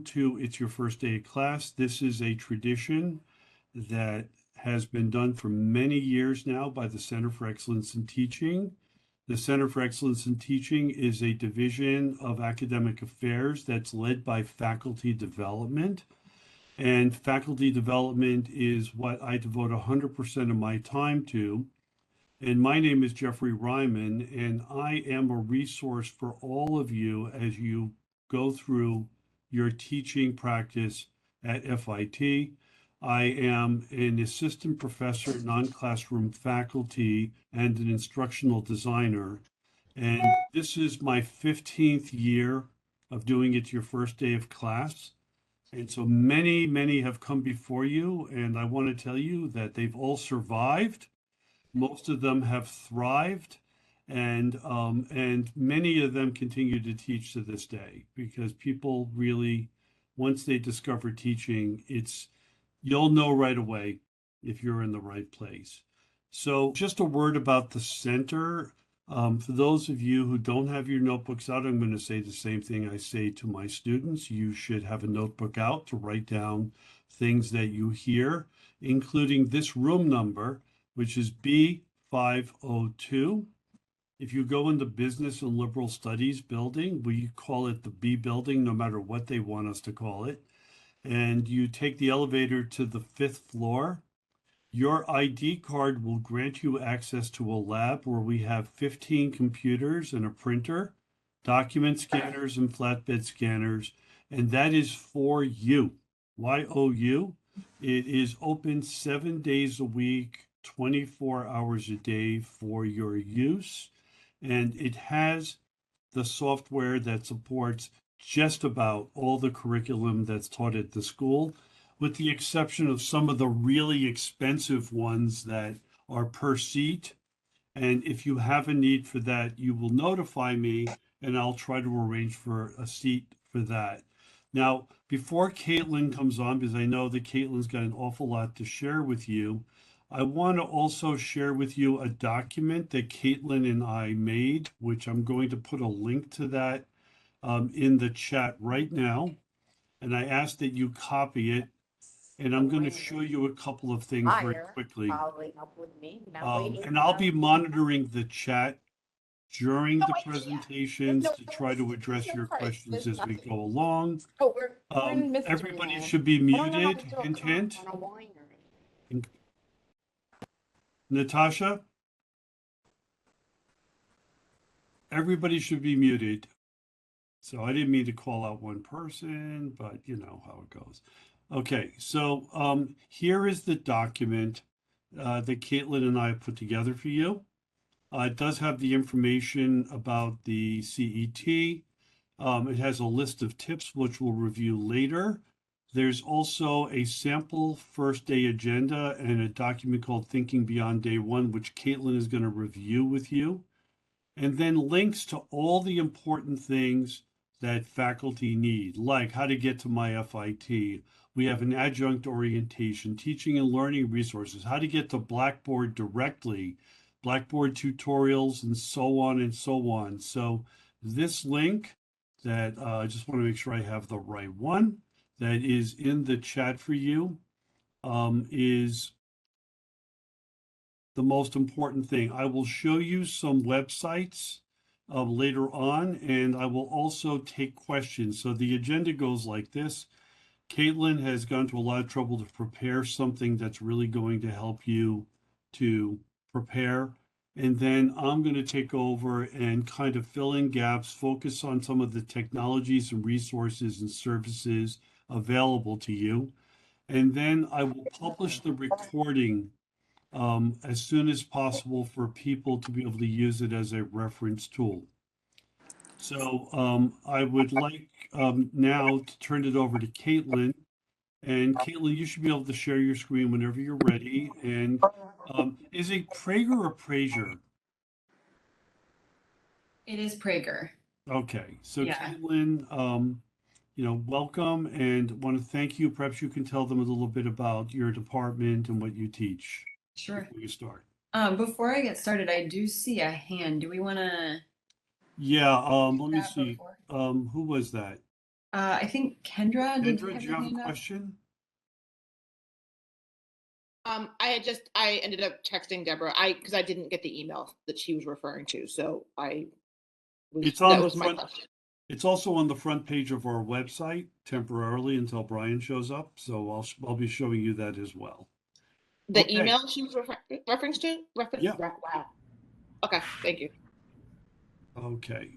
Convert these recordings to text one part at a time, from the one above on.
welcome to It's Your First Day of Class. This is a tradition that has been done for many years now by the Center for Excellence in Teaching. The Center for Excellence in Teaching is a division of academic affairs that's led by faculty development. And faculty development is what I devote 100% of my time to. And my name is Jeffrey Riman, and I am a resource for all of you as you go through your teaching practice at FIT. I am an assistant professor, non-classroom faculty, and an instructional designer. And this is my 15th year of doing it your first day of class. And so many have come before you, and I want to tell you that they've all survived. Most of them have thrived, and many of them continue to teach to this day because people really, once they discover teaching, you'll know right away if you're in the right place. So just a word about the center. For those of you who don't have your notebooks out, I'm going to say the same thing I say to my students. You should have a notebook out to write down things that you hear, including this room number, which is B502. If you go in the Business and Liberal Studies building, we call it the B building, no matter what they want us to call it. And you take the elevator to the 5th floor. Your ID card will grant you access to a lab where we have 15 computers and a printer, document scanners and flatbed scanners, and that is for you. YOU. It is open 7 days a week, 24 hours a day for your use. And it has the software that supports just about all the curriculum that's taught at the school, with the exception of some of the really expensive ones that are per seat. And if you have a need for that, you will notify me and I'll try to arrange for a seat for that. Now, before Katelyn comes on, because I know that Katelyn's got an awful lot to share with you, I want to also share with you a document that Katelyn and I made, which I'm going to put a link to that in the chat right now. And I ask that you copy it. And I'm going to show you a couple of things very quickly. And I'll be monitoring the chat during the presentations to try to address your questions as we go along. Everybody should be muted. Hint, hint. Natasha? Everybody should be muted. So I didn't mean to call out one person, but you know how it goes. Okay, so here is the document that Katelyn and I put together for you. It does have the information about the CET. It has a list of tips, which we'll review later. There's also a sample first day agenda and a document called Thinking Beyond Day One, which Katelyn is going to review with you. And then links to all the important things that faculty need, like how to get to my FIT. We have an adjunct orientation, teaching and learning resources, how to get to Blackboard directly, Blackboard tutorials, and so on and so on. So this link that I just want to make sure I have the right one that is in the chat for you is the most important thing. I will show you some websites later on, and I will also take questions. So the agenda goes like this. Katelyn has gone to a lot of trouble to prepare something that's really going to help you to prepare. And then I'm going to take over and kind of fill in gaps, focus on some of the technologies and resources and services available to you. And then I will publish the recording as soon as possible for people to be able to use it as a reference tool. So I would like now to turn it over to Katelyn. And Katelyn, you should be able to share your screen whenever you're ready. And is it Prager or Prager? It is Prager. Okay, so Yeah. Katelyn, welcome and want to thank you. Perhaps you can tell them a little bit about your department and what you teach. Sure. Before you start. Before I get started, I do see a hand. Do we want to? Yeah, let me see. Who was that? I think Kendra, did you Kendra, have do you your have a hand up? question? I ended up texting Deborah, because I didn't get the email that she was referring to, so It's on that the was my front. question. It's also on the front page of our website temporarily until Brian shows up. So I'll be showing you that as well. The Okay. email she was reference to? Yeah. Wow. Okay, thank you. Okay.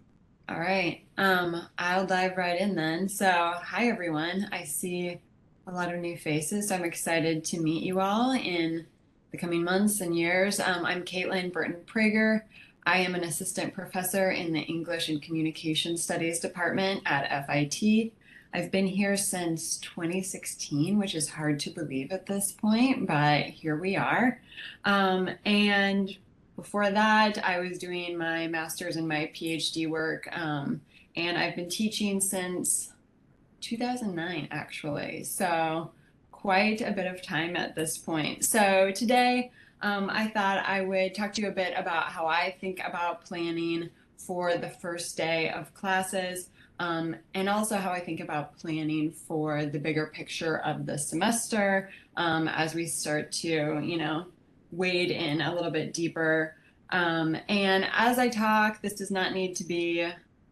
All right. I'll dive right in then. So, hi everyone. I see a lot of new faces, so I'm excited to meet you all in the coming months and years. I'm Katelyn Prager. I am an assistant professor in the English and Communication Studies department at FIT. I've been here since 2016, which is hard to believe at this point, but here we are. And before that, I was doing my master's and my PhD work, and I've been teaching since 2009, actually. So quite a bit of time at this point. So today, I thought I would talk to you a bit about how I think about planning for the first day of classes, and also how I think about planning for the bigger picture of the semester as we start to, wade in a little bit deeper. And as I talk, this does not need to be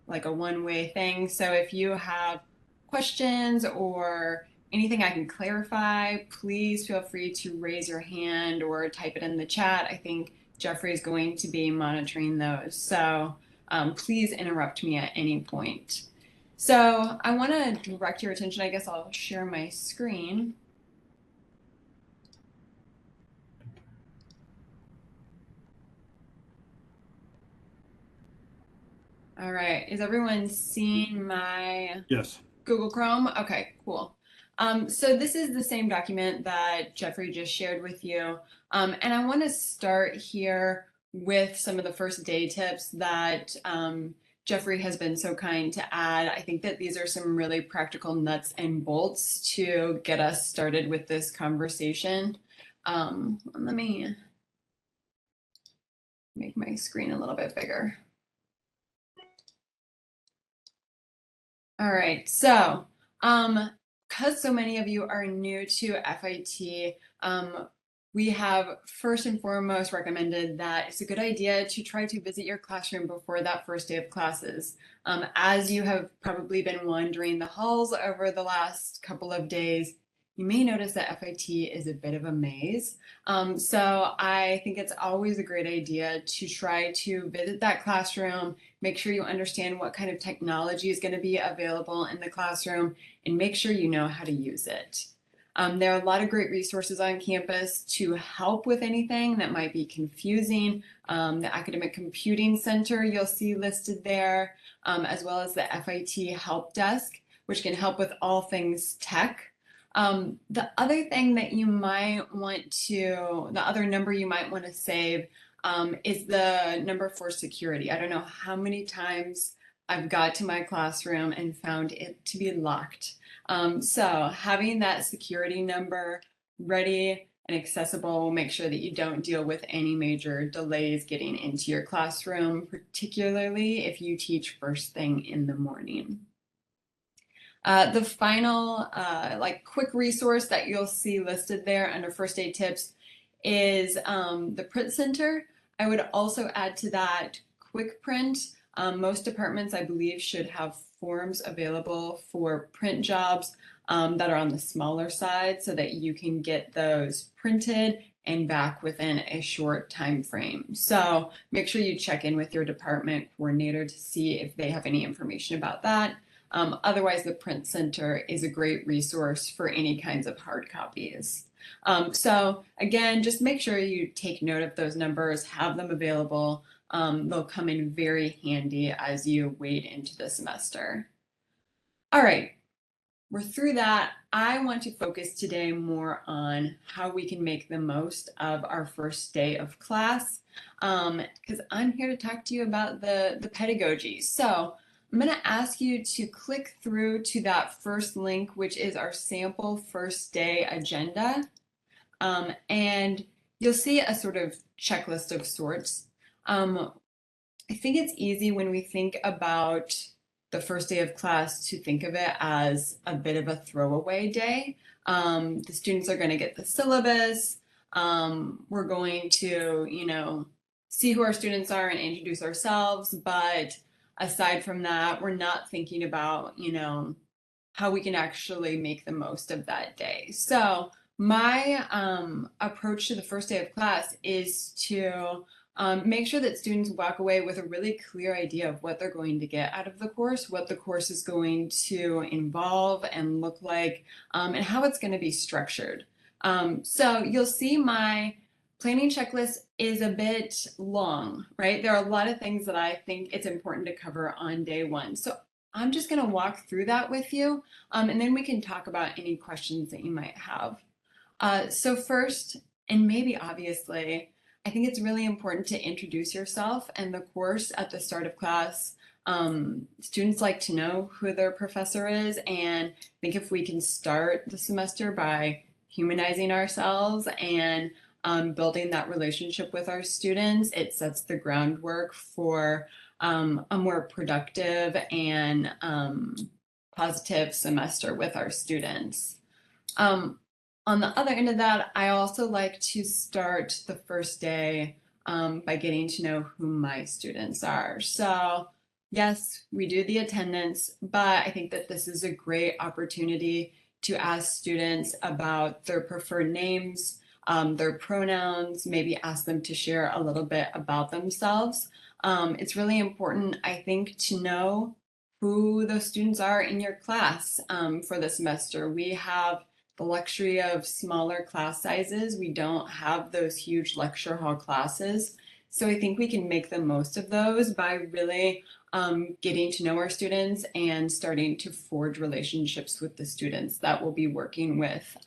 like a one-way thing. So if you have questions or anything I can clarify, please feel free to raise your hand or type it in the chat. I think Jeffrey is going to be monitoring those. So please interrupt me at any point. So I want to direct your attention. I guess I'll share my screen. All right. Is everyone seeing my Yes. Google Chrome? Okay, cool. So this is the same document that Jeffrey just shared with you. And I want to start here with some of the first day tips that Jeffrey has been so kind to add. I think that these are some really practical nuts and bolts to get us started with this conversation. Let me make my screen a little bit bigger. All right, so because so many of you are new to FIT, we have first and foremost recommended that it's a good idea to try to visit your classroom before that first day of classes. As you have probably been wandering the halls over the last couple of days, you may notice that FIT is a bit of a maze. So I think it's always a great idea to try to visit that classroom, make sure you understand what kind of technology is going to be available in the classroom, and make sure you know how to use it. There are a lot of great resources on campus to help with anything that might be confusing. The Academic Computing Center you'll see listed there, as well as the FIT Help Desk, which can help with all things tech. The other thing that you might want to, the other number you might want to save is the number for security. I don't know how many times I've got to my classroom and found it to be locked. So having that security number ready and accessible will make sure that you don't deal with any major delays getting into your classroom, particularly if you teach first thing in the morning. The final quick resource that you'll see listed there under first aid tips is the print center. I would also add to that quick print. Most departments, I believe, should have forms available for print jobs that are on the smaller side so that you can get those printed and back within a short time frame. So make sure you check in with your department coordinator to see if they have any information about that. Otherwise, the print center is a great resource for any kinds of hard copies. So again, just make sure you take note of those numbers, have them available. They'll come in very handy as you wade into the semester. All right, we're through that. I want to focus today more on how we can make the most of our first day of class, because I'm here to talk to you about the pedagogy. So I'm going to ask you to click through to that first link, which is our sample first day agenda. And you'll see a sort of checklist of sorts. I think it's easy when we think about the first day of class to think of it as a bit of a throwaway day. The students are going to get the syllabus. We're going to, see who our students are and introduce ourselves. But aside from that, we're not thinking about, how we can actually make the most of that day. So my approach to the first day of class is to make sure that students walk away with a really clear idea of what they're going to get out of the course, what the course is going to involve and look like, and how it's going to be structured. So you'll see my planning checklist is a bit long, right? There are a lot of things that I think it's important to cover on day one. So I'm just going to walk through that with you, and then we can talk about any questions that you might have. So first, and maybe obviously, I think it's really important to introduce yourself and the course at the start of class. Students like to know who their professor is, and I think if we can start the semester by humanizing ourselves and building that relationship with our students, it sets the groundwork for a more productive and positive semester with our students. On the other end of that, I also like to start the first day by getting to know who my students are. So yes, we do the attendance, but I think that this is a great opportunity to ask students about their preferred names, their pronouns, maybe ask them to share a little bit about themselves. It's really important, I think, to know who those students are in your class for the semester. We have the luxury of smaller class sizes. We don't have those huge lecture hall classes. So I think we can make the most of those by really getting to know our students and starting to forge relationships with the students that we'll be working with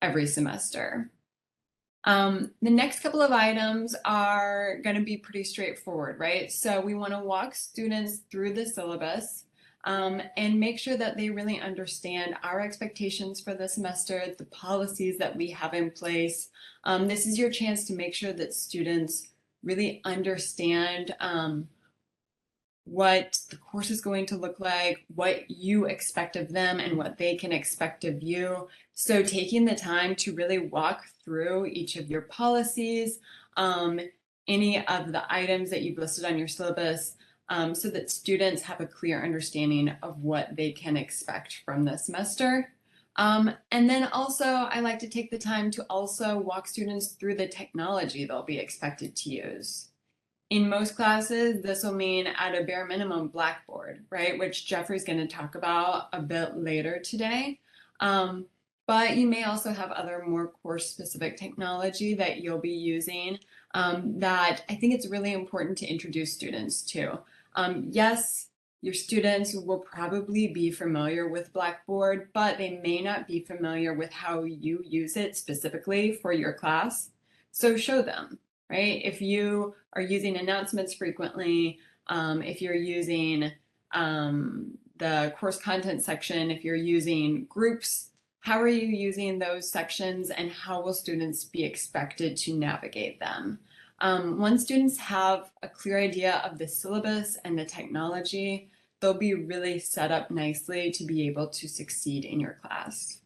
every semester. The next couple of items are going to be pretty straightforward, right? So we want to walk students through the syllabus and make sure that they really understand our expectations for the semester, the policies that we have in place. This is your chance to make sure that students really understand what the course is going to look like, what you expect of them, and what they can expect of you. So taking the time to really walk through each of your policies, any of the items that you've listed on your syllabus, so that students have a clear understanding of what they can expect from the semester. And then also, I like to take the time to also walk students through the technology they'll be expected to use. In most classes, this will mean at a bare minimum Blackboard, right? Which Jeffrey's going to talk about a bit later today. But you may also have other more course-specific technology that you'll be using that I think it's really important to introduce students to. Yes, your students will probably be familiar with Blackboard, but they may not be familiar with how you use it specifically for your class. So show them. Right? If you are using announcements frequently, if you're using the course content section, if you're using groups, how are you using those sections and how will students be expected to navigate them? Once students have a clear idea of the syllabus and the technology, they'll be really set up nicely to be able to succeed in your class.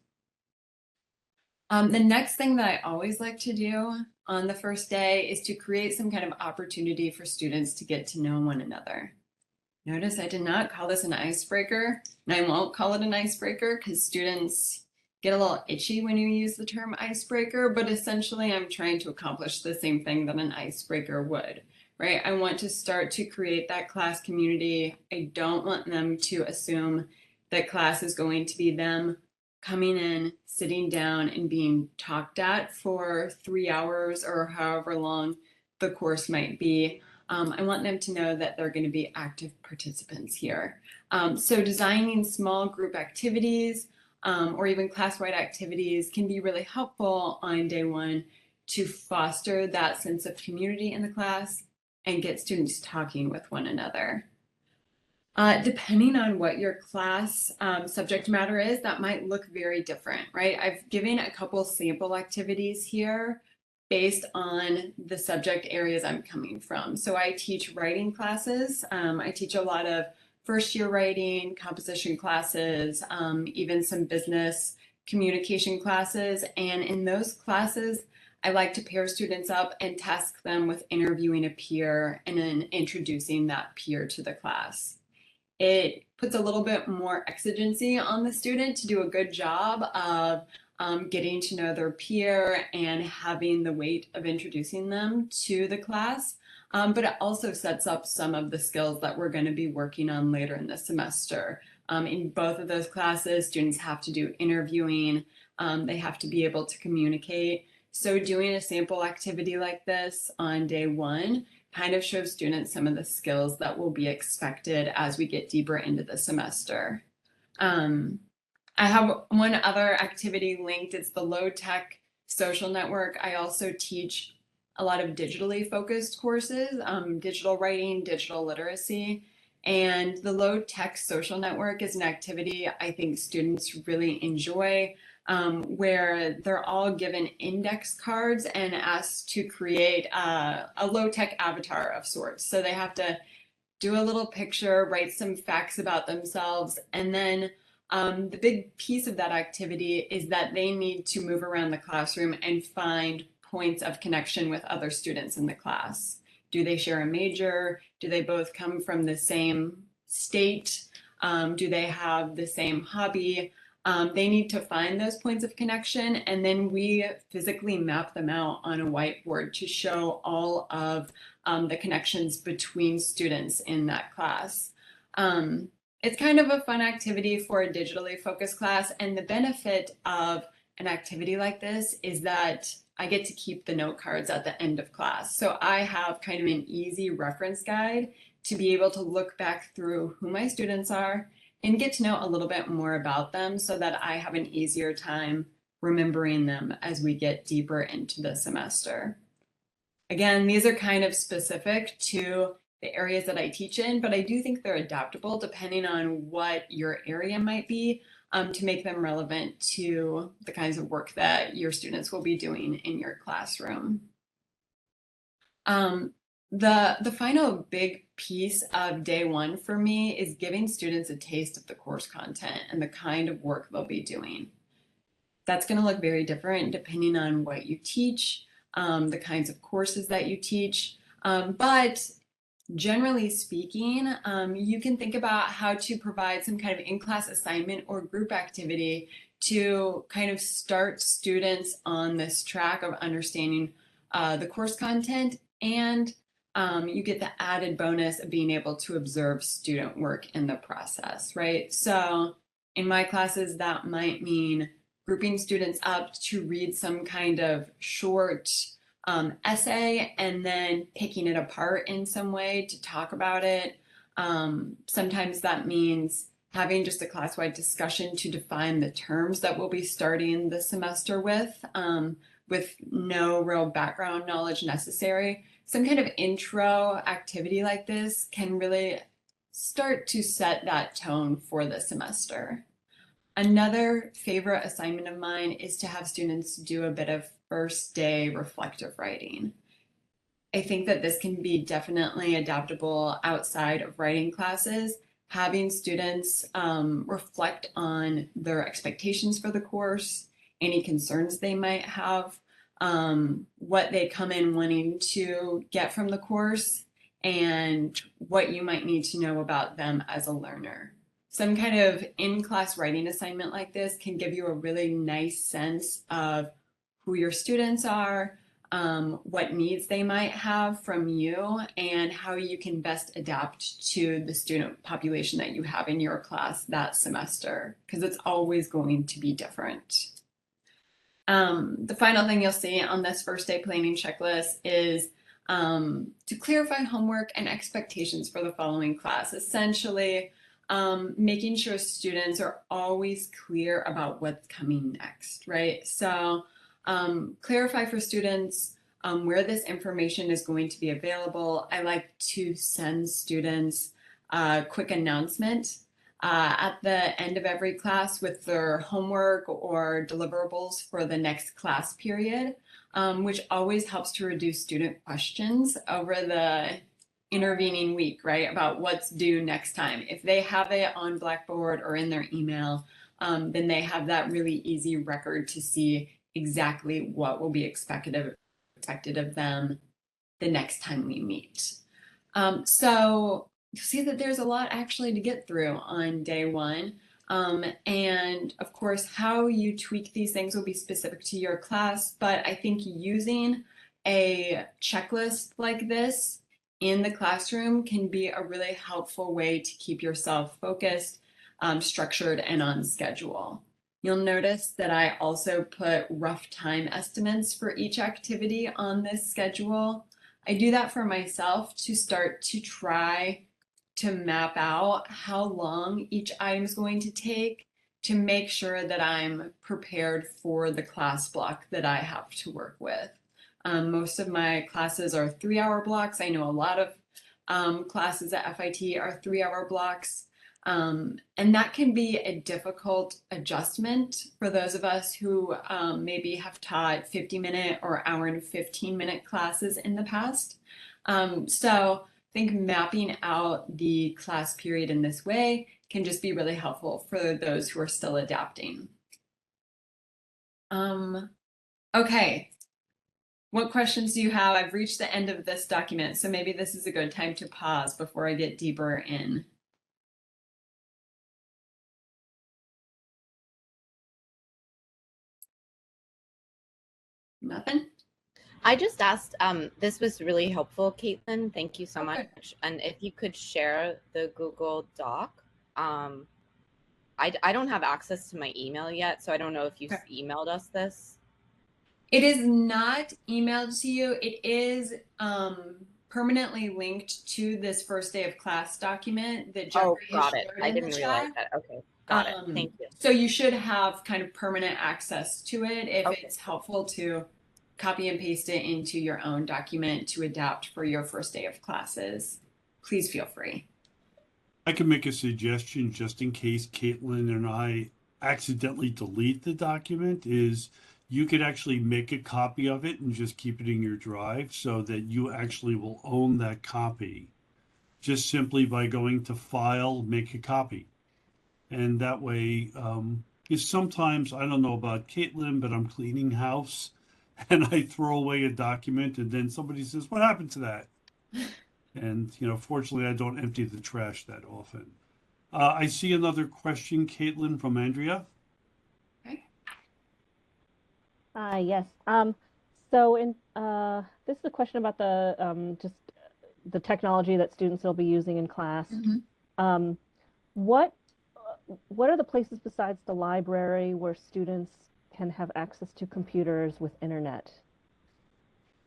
The next thing that I always like to do on the first day is to create some kind of opportunity for students to get to know one another. Notice I did not call this an icebreaker, and I won't call it an icebreaker because students get a little itchy when you use the term icebreaker, but essentially I'm trying to accomplish the same thing that an icebreaker would, right? I want to start to create that class community. I don't want them to assume that class is going to be them coming in, sitting down, and being talked at for 3 hours or however long the course might be. I want them to know that they're going to be active participants here. So designing small group activities or even class-wide activities can be really helpful on day one to foster that sense of community in the class and get students talking with one another. Depending on what your class subject matter is, that might look very different, right? I've given a couple sample activities here based on the subject areas I'm coming from. So I teach writing classes. I teach a lot of first year writing, composition classes, even some business communication classes. And in those classes, I like to pair students up and task them with interviewing a peer and then introducing that peer to the class. It puts a little bit more exigency on the student to do a good job of getting to know their peer and having the weight of introducing them to the class. But it also sets up some of the skills that we're going to be working on later in the semester. In both of those classes, students have to do interviewing. They have to be able to communicate. So doing a sample activity like this on day one kind of shows students some of the skills that will be expected as we get deeper into the semester. I have one other activity linked. It's the low tech social network. I also teach a lot of digitally focused courses, digital writing, digital literacy. And the low tech social network is an activity I think students really enjoy, where they're all given index cards and asked to create a low tech avatar of sorts. So they have to do a little picture, write some facts about themselves, and then the big piece of that activity is that they need to move around the classroom and find points of connection with other students in the class. Do they share a major? Do they both come from the same state? Do they have the same hobby? They need to find those points of connection, and then we physically map them out on a whiteboard to show all of the connections between students in that class. It's kind of a fun activity for a digitally focused class, and the benefit of an activity like this is that I get to keep the note cards at the end of class. So I have kind of an easy reference guide to be able to look back through who my students are and get to know a little bit more about them so that I have an easier time remembering them as we get deeper into the semester. Again, these are kind of specific to the areas that I teach in, but I do think they're adaptable depending on what your area might be, to make them relevant to the kinds of work that your students will be doing in your classroom. The final big piece of day one for me is giving students a taste of the course content and the kind of work they'll be doing. That's going to look very different depending on what you teach, the kinds of courses that you teach, but generally speaking, you can think about how to provide some kind of in-class assignment or group activity to kind of start students on this track of understanding the course content, and you get the added bonus of being able to observe student work in the process, right? So in my classes, that might mean grouping students up to read some kind of short essay and then picking it apart in some way to talk about it. Sometimes that means having just a class-wide discussion to define the terms that we'll be starting the semester with no real background knowledge necessary. Some kind of intro activity like this can really start to set that tone for the semester. Another favorite assignment of mine is to have students do a bit of first day reflective writing. I think that this can be definitely adaptable outside of writing classes, having students reflect on their expectations for the course, any concerns they might have, what they come in wanting to get from the course, and what you might need to know about them as a learner. Some kind of in-class writing assignment like this can give you a really nice sense of who your students are, what needs they might have from you, and how you can best adapt to the student population that you have in your class that semester, because it's always going to be different. The final thing you'll see on this first day planning checklist is to clarify homework and expectations for the following class. Essentially, making sure students are always clear about what's coming next, right? So clarify for students where this information is going to be available. I like to send students a quick announcement at the end of every class with their homework or deliverables for the next class period, which always helps to reduce student questions over the intervening week, right? About what's due next time. If they have it on Blackboard or in their email, then they have that really easy record to see exactly what will be expected of them the next time we meet. So you'll see that there's a lot actually to get through on day one. And of course, how you tweak these things will be specific to your class, but I think using a checklist like this in the classroom can be a really helpful way to keep yourself focused, structured, and on schedule. You'll notice that I also put rough time estimates for each activity on this schedule. I do that for myself to start to try to map out how long each item is going to take to make sure that I'm prepared for the class block that I have to work with. Most of my classes are 3-hour blocks. I know a lot of classes at FIT are 3-hour blocks. And that can be a difficult adjustment for those of us who maybe have taught 50-minute or hour and 15-minute classes in the past. So I think mapping out the class period in this way can just be really helpful for those who are still adapting. Okay. What questions do you have? I've reached the end of this document, so maybe this is a good time to pause before I get deeper in. Nothing? I just asked, this was really helpful, Katelyn. Thank you so Okay. much. And if you could share the Google Doc. I don't have access to my email yet, so I don't know if you've emailed us this. It is not emailed to you. It is permanently linked to this first day of class document that Jeffrey got has it. shared I in didn't the realize chat. that. Okay, got it. Thank you. So you should have kind of permanent access to it if Okay. it's helpful to copy and paste it into your own document to adapt for your first day of classes. Please feel free. I can make a suggestion just in case Katelyn and I accidentally delete the document is you could actually make a copy of it and just keep it in your drive so that you actually will own that copy just simply by going to File, Make a Copy. And that way, because sometimes, I don't know about Katelyn, but I'm cleaning house and I throw away a document and then somebody says, what happened to that? And, fortunately, I don't empty the trash that often. I see another question, Katelyn, from Andrea. Okay. Yes. So this is a question about just the technology that students will be using in class. Mm-hmm. What are the places besides the library where students can have access to computers with internet?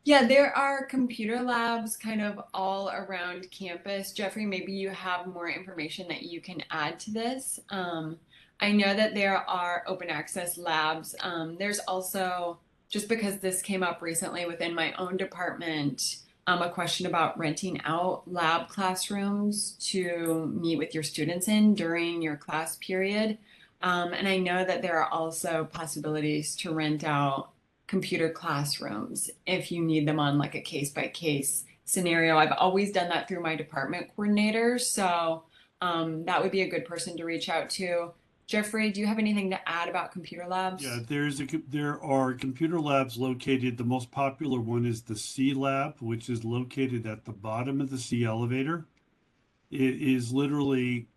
Yeah, there are computer labs kind of all around campus. Jeffrey, maybe you have more information that you can add to this. I know that there are open access labs. There's also, just because this came up recently within my own department, a question about renting out lab classrooms to meet with your students in during your class period. And I know that there are also possibilities to rent out computer classrooms if you need them on like a case-by-case scenario. I've always done that through my department coordinators, so that would be a good person to reach out to. Jeffrey, do you have anything to add about computer labs? Yeah, there are computer labs located. The most popular one is the C Lab, which is located at the bottom of the C elevator. It is literally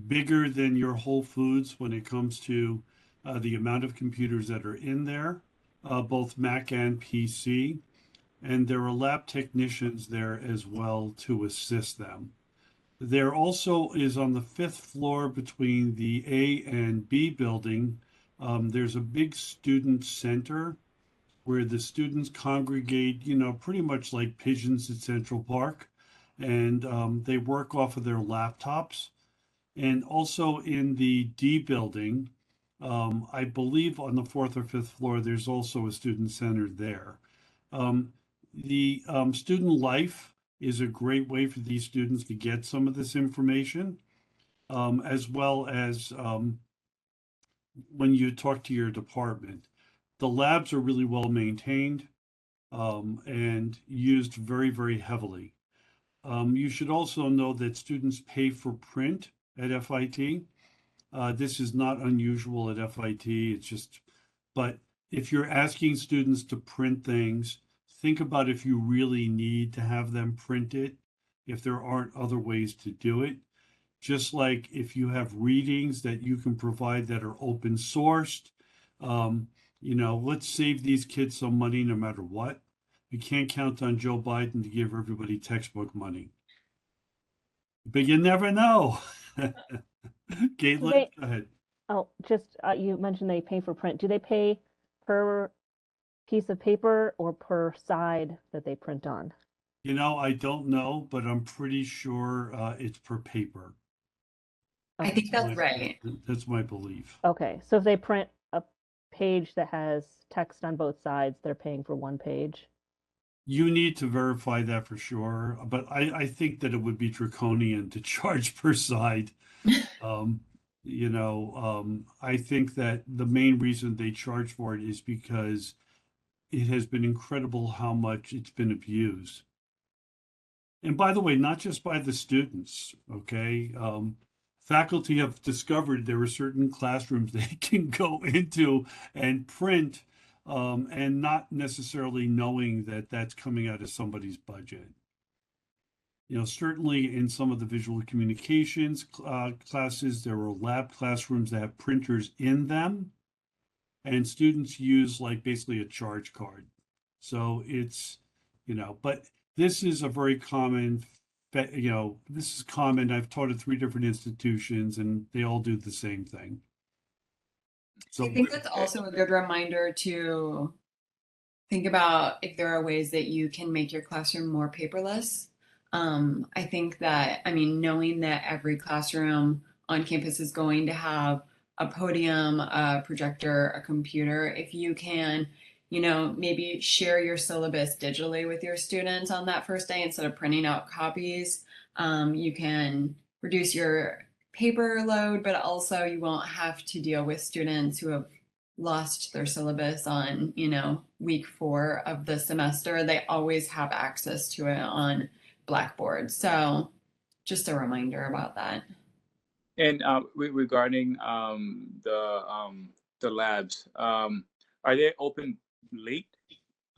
bigger than your Whole Foods when it comes to the amount of computers that are in there, both Mac and PC. And there are lab technicians there as well to assist them. There also is on the 5th floor between the A and B building, there's a big student center where the students congregate, pretty much like pigeons at Central Park. And they work off of their laptops. And also in the D building, I believe on the 4th or 5th floor, there's also a student center there. The student life is a great way for these students to get some of this information, as well as when you talk to your department. The labs are really well maintained and used very, very heavily. You should also know that students pay for print at FIT. This is not unusual at FIT. It's just, but if you're asking students to print things, think about if you really need to have them print it, if there aren't other ways to do it. Just like if you have readings that you can provide that are open sourced, let's save these kids some money no matter what. You can't count on Joe Biden to give everybody textbook money. But you never know. Caitlin, They, go ahead. oh, just you mentioned they pay for print. Do they pay per piece of paper or per side that they print on? I don't know, but I'm pretty sure it's per paper. I Okay. think that's right. That's my belief. Okay, so if they print a page that has text on both sides, they're paying for one page. You need to verify that for sure, but I think that it would be draconian to charge per side. I think that the main reason they charge for it is because it has been incredible how much it's been abused. And by the way, not just by the students, okay? Faculty have discovered there are certain classrooms they can go into and print, and not necessarily knowing that that's coming out of somebody's budget. Certainly in some of the visual communications classes, there are lab classrooms that have printers in them, and students use like basically a charge card. So it's, but this is a very common, this is common. I've taught at 3 different institutions and they all do the same thing. So I think that's also a good reminder to think about if there are ways that you can make your classroom more paperless. I think that, knowing that every classroom on campus is going to have a podium, a projector, a computer, if you can, maybe share your syllabus digitally with your students on that first day instead of printing out copies, you can reduce your paper load, but also you won't have to deal with students who have lost their syllabus on, week 4 of the semester. They always have access to it on Blackboard. So just a reminder about that. And regarding the labs, are they open late?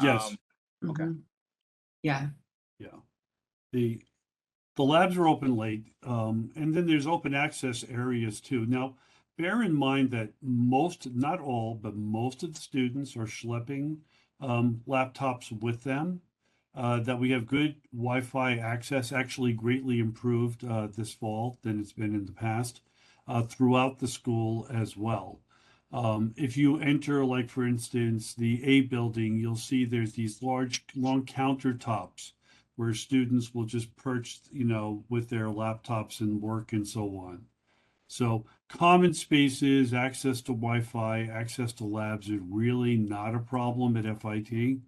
yes, Okay. Mhm. Yeah. yeah. The labs are open late, and then there's open access areas too. Now, bear in mind that most, not all, but most of the students are schlepping laptops with them. That we have good Wi-Fi access, actually greatly improved this fall than it's been in the past, throughout the school as well. If you enter, like for instance, the A building, you'll see there's these large, long countertops where students will just perch, with their laptops and work and so on. So common spaces, access to Wi-Fi, access to labs is really not a problem at FIT.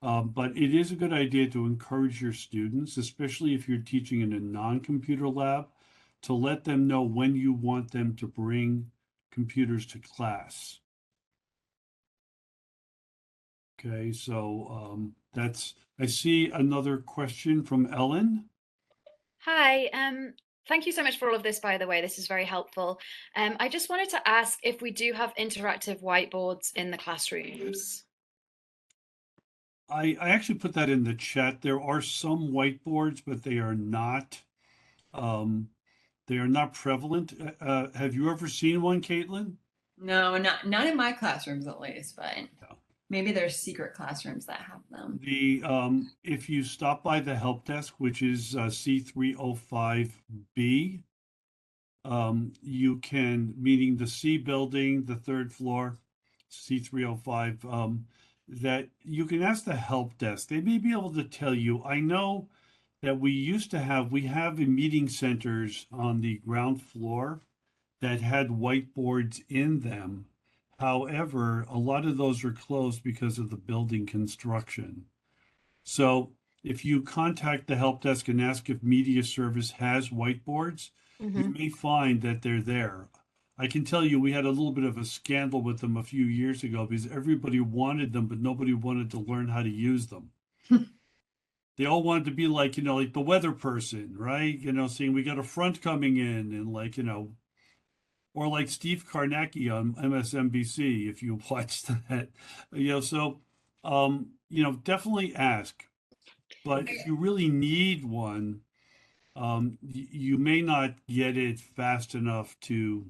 But it is a good idea to encourage your students, especially if you're teaching in a non-computer lab, to let them know when you want them to bring computers to class. Okay, so I see another question from Ellen. Hi, thank you so much for all of this, by the way. This is very helpful. I just wanted to ask if we do have interactive whiteboards in the classrooms. I actually put that in the chat. There are some whiteboards, but they are not prevalent. Have you ever seen one, Caitlin? No, not in my classrooms at least, but maybe there's secret classrooms that have them. If you stop by the help desk, which is C305B, you can, meaning the C building, the 3rd floor, C305, that you can ask the help desk. They may be able to tell you. I know that we have in meeting centers on the ground floor that had whiteboards in them. However, a lot of those are closed because of the building construction. So if you contact the help desk and ask if media service has whiteboards, you may find that they're there. I can tell you we had a little bit of a scandal with them a few years ago because everybody wanted them, but nobody wanted to learn how to use them. they all wanted to be like, like the weather person, right? Saying we got a front coming in and like, or like Steve Karnacki on MSNBC, if you watched that, so, definitely ask. But if you really need one, you may not get it fast enough to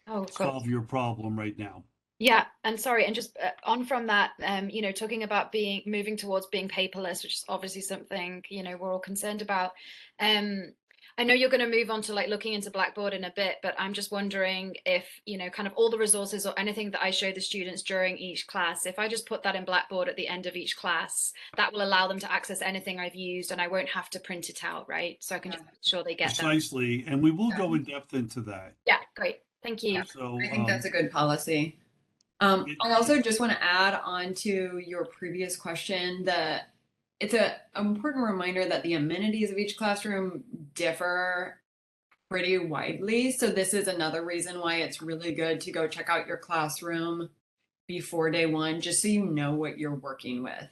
Oh, got it. solve your problem right now. Yeah, and sorry, and just on from that, talking about moving towards being paperless, which is obviously something, we're all concerned about. I know you're going to move on to like looking into Blackboard in a bit, but I'm just wondering if, kind of all the resources or anything that I show the students during each class, if I just put that in Blackboard at the end of each class, that will allow them to access anything I've used and I won't have to print it out, right? So I can just make sure they get that. Precisely, and we will go in depth into that. Yeah, great. Thank you. So I think that's a good policy. I also just want to add on to your previous question that it's an important reminder that the amenities of each classroom differ pretty widely. So this is another reason why it's really good to go check out your classroom before day one, just so you know what you're working with.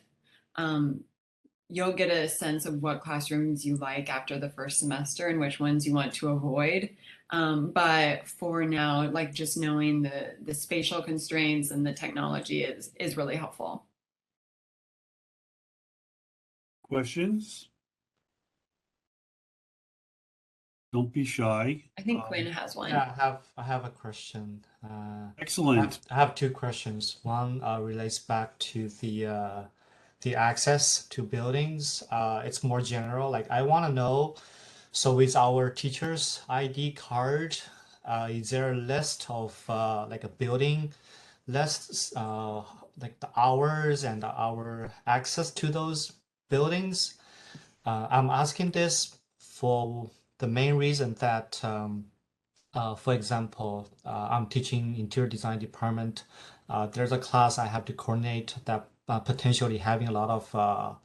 You'll get a sense of what classrooms you like after the first semester and which ones you want to avoid. But for now, like just knowing the spatial constraints and the technology is really helpful. Questions? Don't be shy. I think Quinn has one. Yeah, I have a question. Excellent. I have two questions. One relates back to the access to buildings. It's more general. Like I want to know, so with our teacher's ID card, is there a list of like a building list, like the hours and our access to those buildings? I'm asking this for the main reason that, for example, I'm teaching interior design department. There's a class I have to coordinate that potentially having a lot of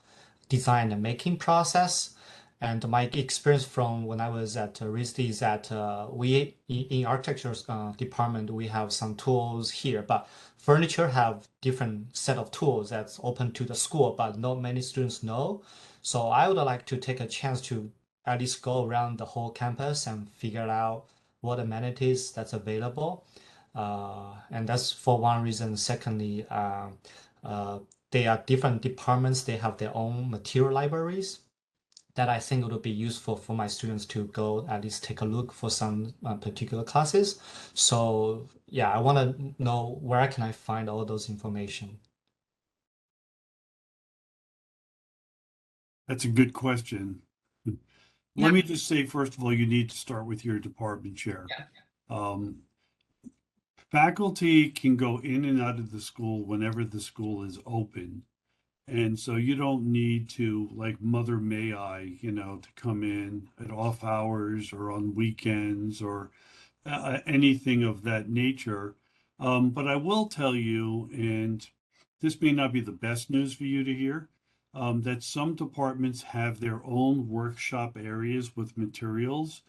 design and making process. And my experience from when I was at RISD is that we in architecture department we have some tools here, but furniture have different set of tools that's open to the school, but not many students know. So I would like to take a chance to at least go around the whole campus and figure out what amenities that's available. And that's for one reason. Secondly, they are different departments. They have their own material libraries that I think would be useful for my students to go at least take a look for some particular classes. So yeah, I want to know where can I find all those information. That's a good question. Yeah. Let me just say, first of all, you need to start with your department chair. Faculty can go in and out of the school whenever the school is open. And so you don't need to, like Mother May I, to come in at off hours or on weekends or anything of that nature. But I will tell you, and this may not be the best news for you to hear, that some departments have their own workshop areas with materials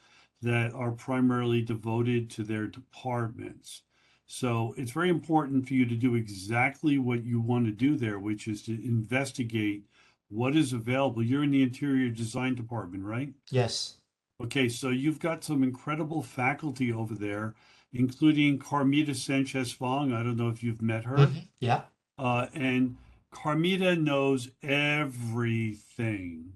that are primarily devoted to their departments. So it's very important for you to do exactly what you want to do there, which is to investigate what is available. You're in the interior design department, right? Yes. Okay, so you've got some incredible faculty over there, including Carmita Sanchez Fong. I don't know if you've met her. Yeah. And Carmita knows everything.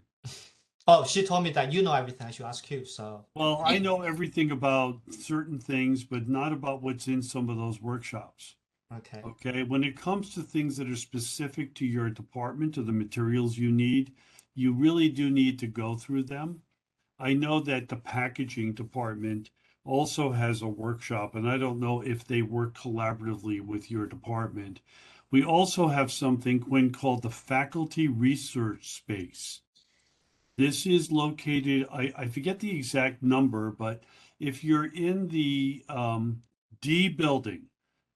Oh, she told me that you know everything. I should ask you. So. Well, I know everything about certain things, but not about what's in some of those workshops. Okay. Okay. When it comes to things that are specific to your department or the materials you need, you really do need to go through them. I know that the packaging department also has a workshop, and I don't know if they work collaboratively with your department. We also have something, Quinn, called the Faculty Research Space. This is located, I forget the exact number, but if you're in the D building,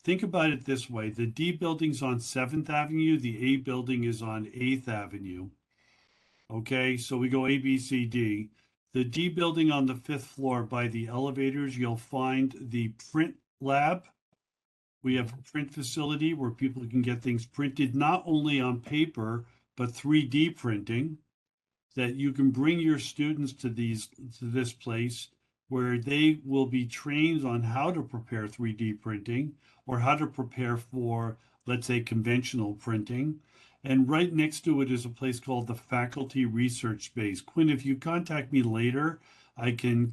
think about it this way. The D building's on 7th Avenue, the A building is on 8th Avenue. Okay, so we go A, B, C, D. The D building on the 5th floor by the elevators, you'll find the print lab. We have a print facility where people can get things printed, not only on paper, but 3D printing. that you can bring your students to this place where they will be trained on how to prepare 3D printing or how to prepare for, let's say, conventional printing. And right next to it is a place called the Faculty Research Space. Quinn, if you contact me later, I can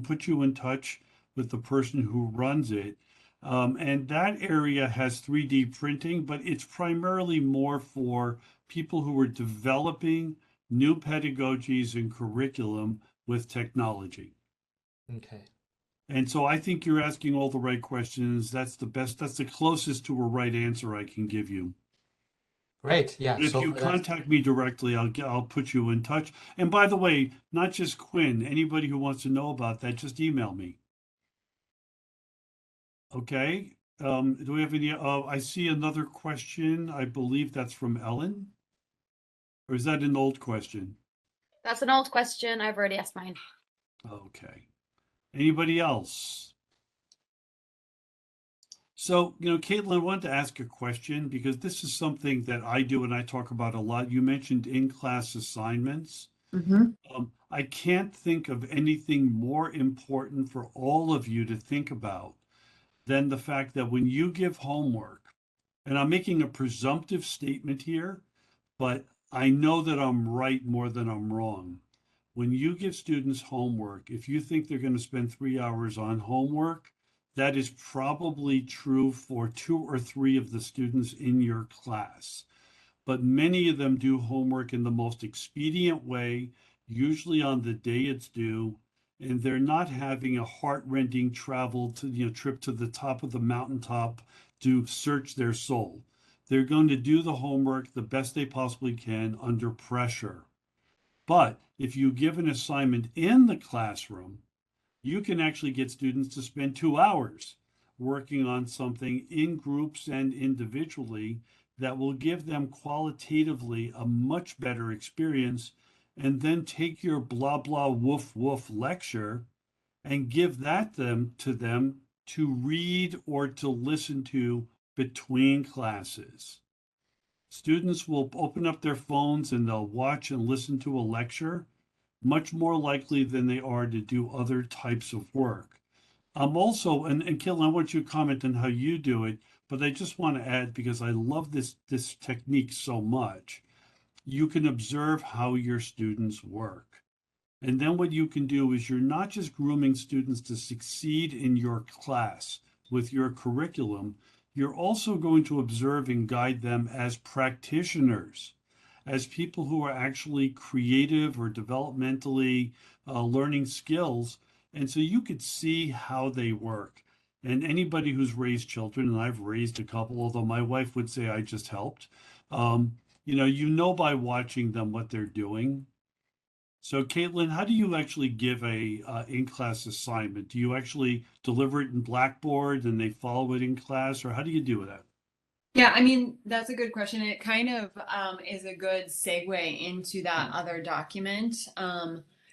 put you in touch with the person who runs it. And that area has 3D printing, but it's primarily more for people who are developing new pedagogies and curriculum with technology. Okay. And so I think you're asking all the right questions. That's the closest to a right answer I can give you. Great. Yeah. But if you contact me directly, I'll put you in touch. And by the way, not just Quinn, anybody who wants to know about that, just email me. Okay. Do we have any, I see another question. I believe that's from Ellen. Or is that an old question? That's an old question. I've already asked mine. Okay. Anybody else? So, Katelyn, I wanted to ask a question because this is something that I do and I talk about a lot. You mentioned in-class assignments. I can't think of anything more important for all of you to think about than the fact that when you give homework, and I'm making a presumptive statement here, but I know that I'm right more than I'm wrong. When you give students homework, if you think they're going to spend 3 hours on homework, that is probably true for 2 or 3 of the students in your class. But many of them do homework in the most expedient way, usually on the day it's due, and they're not having a heart-rending trip to the top of the mountaintop to search their soul. They're going to do the homework the best they possibly can under pressure. But if you give an assignment in the classroom, you can actually get students to spend 2 hours working on something in groups and individually that will give them qualitatively a much better experience, and then take your blah blah woof woof lecture and give that to them to read or to listen to between classes. Students will open up their phones and they'll watch and listen to a lecture much more likely than they are to do other types of work. I'm also, and Katelyn, I want you to comment on how you do it, but I just want to add, because I love this technique so much, you can observe how your students work. And then what you can do is you're not just grooming students to succeed in your class with your curriculum, you're also going to observe and guide them as practitioners, as people who are actually creative or developmentally learning skills. And so you could see how they work. And anybody who's raised children, and I've raised a couple, although my wife would say I just helped, you know by watching them what they're doing. So Katelyn, how do you actually give a in-class assignment? Do you actually deliver it in Blackboard and they follow it in class, or how do you do that? Yeah, I mean, that's a good question. It kind of is a good segue into that other document.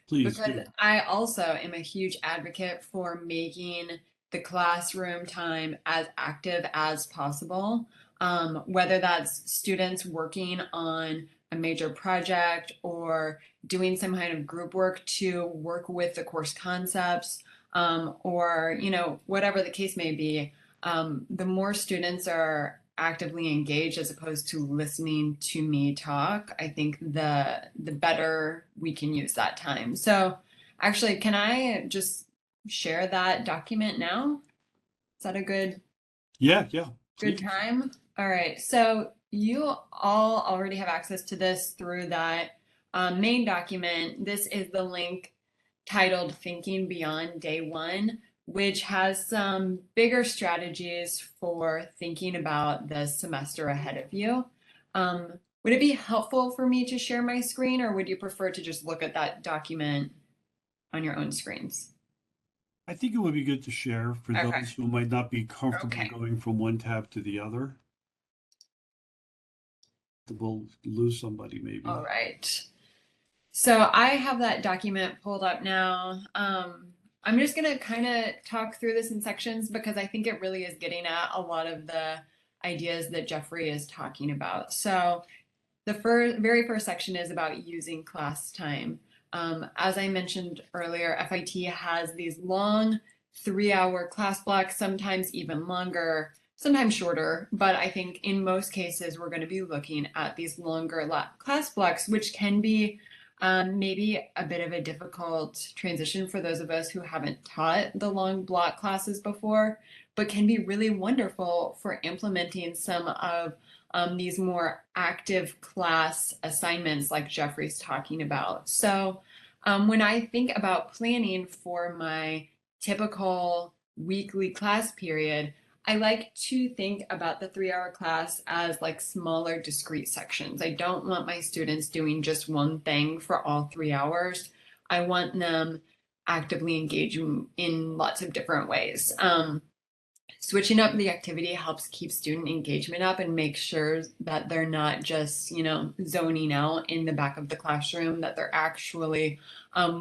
Please Because do. I also am a huge advocate for making the classroom time as active as possible, whether that's students working on a major project or doing some kind of group work to work with the course concepts, or whatever the case may be. The more students are actively engaged as opposed to listening to me talk, I think the better we can use that time. So actually, can I just share that document now? Is that a good Yeah, good please. time? All right. So you all already have access to this through that main document. This is the link titled Thinking Beyond Day One, which has some bigger strategies for thinking about the semester ahead of you. Would it be helpful for me to share my screen, or would you prefer to just look at that document on your own screens? I think it would be good to share for Okay. those who might not be comfortable Okay. going from one tab to the other. We'll lose somebody maybe. All right. So I have that document pulled up now. I'm just going to kind of talk through this in sections because I think it really is getting at a lot of the ideas that Jeffrey is talking about. So the very first section is about using class time. As I mentioned earlier, FIT has these long 3-hour class blocks, sometimes even longer, sometimes shorter, but I think in most cases we're going to be looking at these longer class blocks, which can be maybe a bit of a difficult transition for those of us who haven't taught the long block classes before, but can be really wonderful for implementing some of these more active class assignments like Jeffrey's talking about. So when I think about planning for my typical weekly class period, I like to think about the 3-hour class as like smaller discrete sections. I don't want my students doing just one thing for all 3 hours. I want them actively engaging in lots of different ways. Switching up the activity helps keep student engagement up and make sure that they're not just, zoning out in the back of the classroom, that they're actually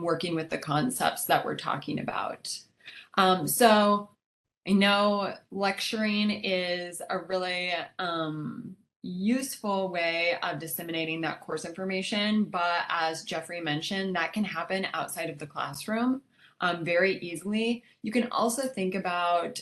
working with the concepts that we're talking about. So I know lecturing is a really useful way of disseminating that course information, but as Jeffrey mentioned, that can happen outside of the classroom very easily. You can also think about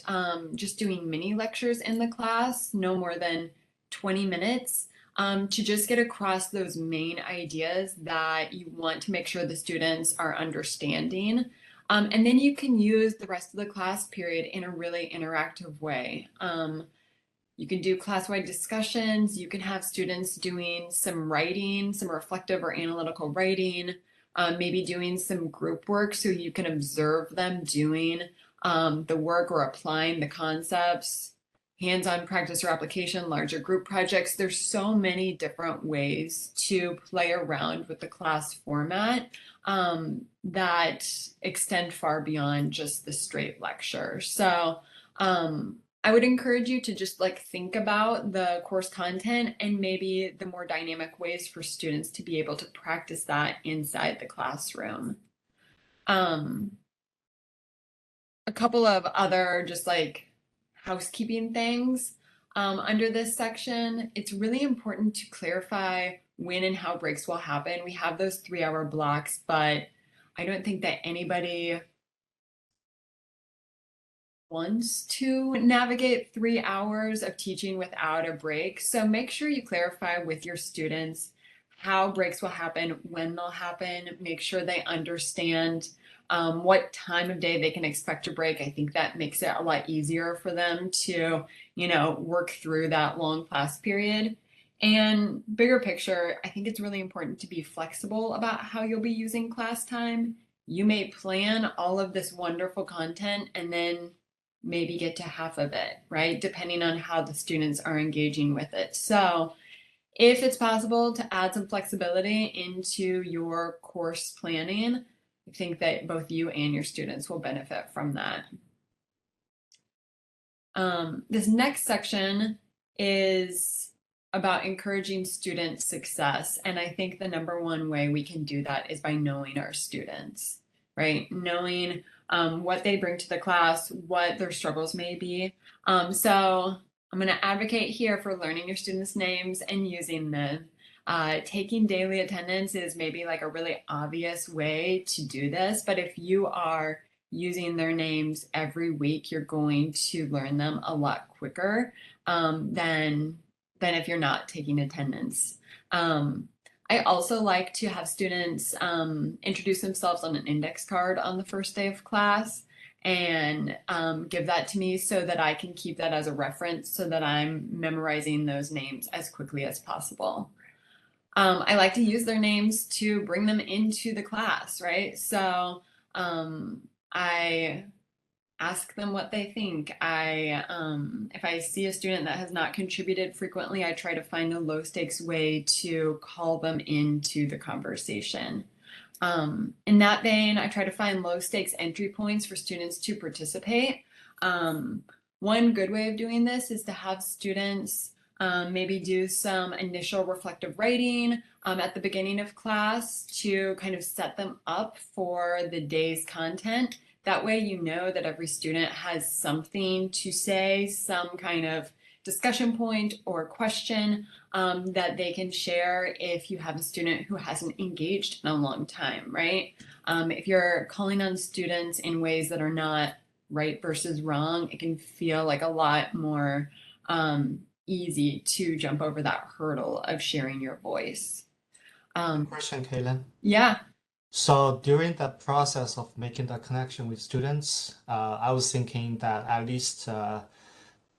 just doing mini lectures in the class, no more than 20 minutes, to just get across those main ideas that you want to make sure the students are understanding. And then you can use the rest of the class period in a really interactive way. You can do class-wide discussions. You can have students doing some writing, some reflective or analytical writing, maybe doing some group work so you can observe them doing the work or applying the concepts, hands-on practice or application, larger group projects. There's so many different ways to play around with the class format that extend far beyond just the straight lecture. So I would encourage you to just think about the course content and maybe the more dynamic ways for students to be able to practice that inside the classroom. A couple of other just housekeeping things. Under this section, it's really important to clarify when and how breaks will happen. We have those 3-hour blocks, but I don't think that anybody wants to navigate 3 hours of teaching without a break. So make sure you clarify with your students how breaks will happen, when they'll happen, make sure they understand what time of day they can expect to break. I think that makes it a lot easier for them to, work through that long class period. And bigger picture, I think it's really important to be flexible about how you'll be using class time. You may plan all of this wonderful content and then maybe get to half of it, right? Depending on how the students are engaging with it. So if it's possible to add some flexibility into your course planning, I think that both you and your students will benefit from that. This next section is about encouraging student success. And I think the number one way we can do that is by knowing our students, right? Knowing what they bring to the class, what their struggles may be. So I'm going to advocate here for learning your students' names and using them. Taking daily attendance is maybe a really obvious way to do this, but if you are using their names every week, you're going to learn them a lot quicker than if you're not taking attendance. I also like to have students introduce themselves on an index card on the first day of class and give that to me so that I can keep that as a reference so that I'm memorizing those names as quickly as possible. I like to use their names to bring them into the class, right? So I ask them what they think. If I see a student that has not contributed frequently, I try to find a low stakes way to call them into the conversation. In that vein, I try to find low stakes entry points for students to participate. One good way of doing this is to have students maybe do some initial reflective writing at the beginning of class to kind of set them up for the day's content. That way you know that every student has something to say, some kind of discussion point or question that they can share if you have a student who hasn't engaged in a long time, right? If you're calling on students in ways that are not right versus wrong, it can feel like a lot more easy to jump over that hurdle of sharing your voice. Question, Katelyn. Yeah. So during that process of making the connection with students, I was thinking that at least I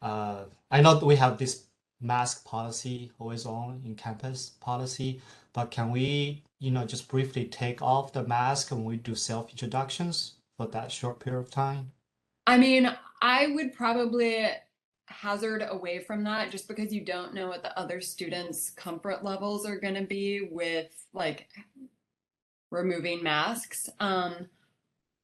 know we have this mask policy always on in campus policy, but can we, just briefly take off the mask when we do self introductions for that short period of time? I mean, I would probably hazard away from that just because you don't know what the other students' comfort levels are going to be with like removing masks.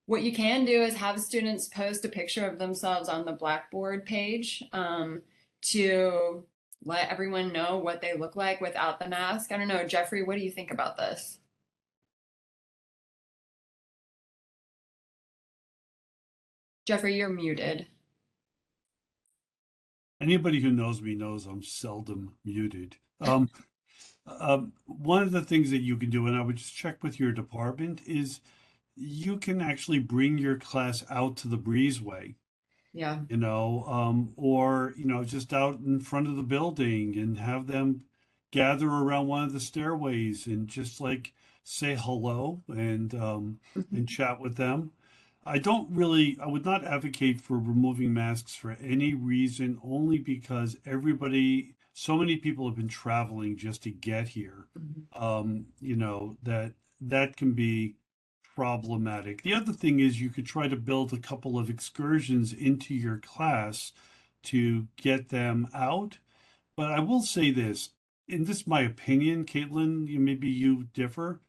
What you can do is have students post a picture of themselves on the Blackboard page to let everyone know what they look like without the mask. I don't know, Jeffrey, what do you think about this? Jeffrey, you're muted. Anybody who knows me knows I'm seldom muted. One of the things that you can do, and I would just check with your department, is you can actually bring your class out to the breezeway, Yeah. or, just out in front of the building and have them gather around one of the stairways and just like say hello and chat with them. I would not advocate for removing masks for any reason, only because so many people have been traveling just to get here. That can be problematic. The other thing is you could try to build a couple of excursions into your class to get them out. But I will say this, and this is my opinion, Caitlin, maybe you differ.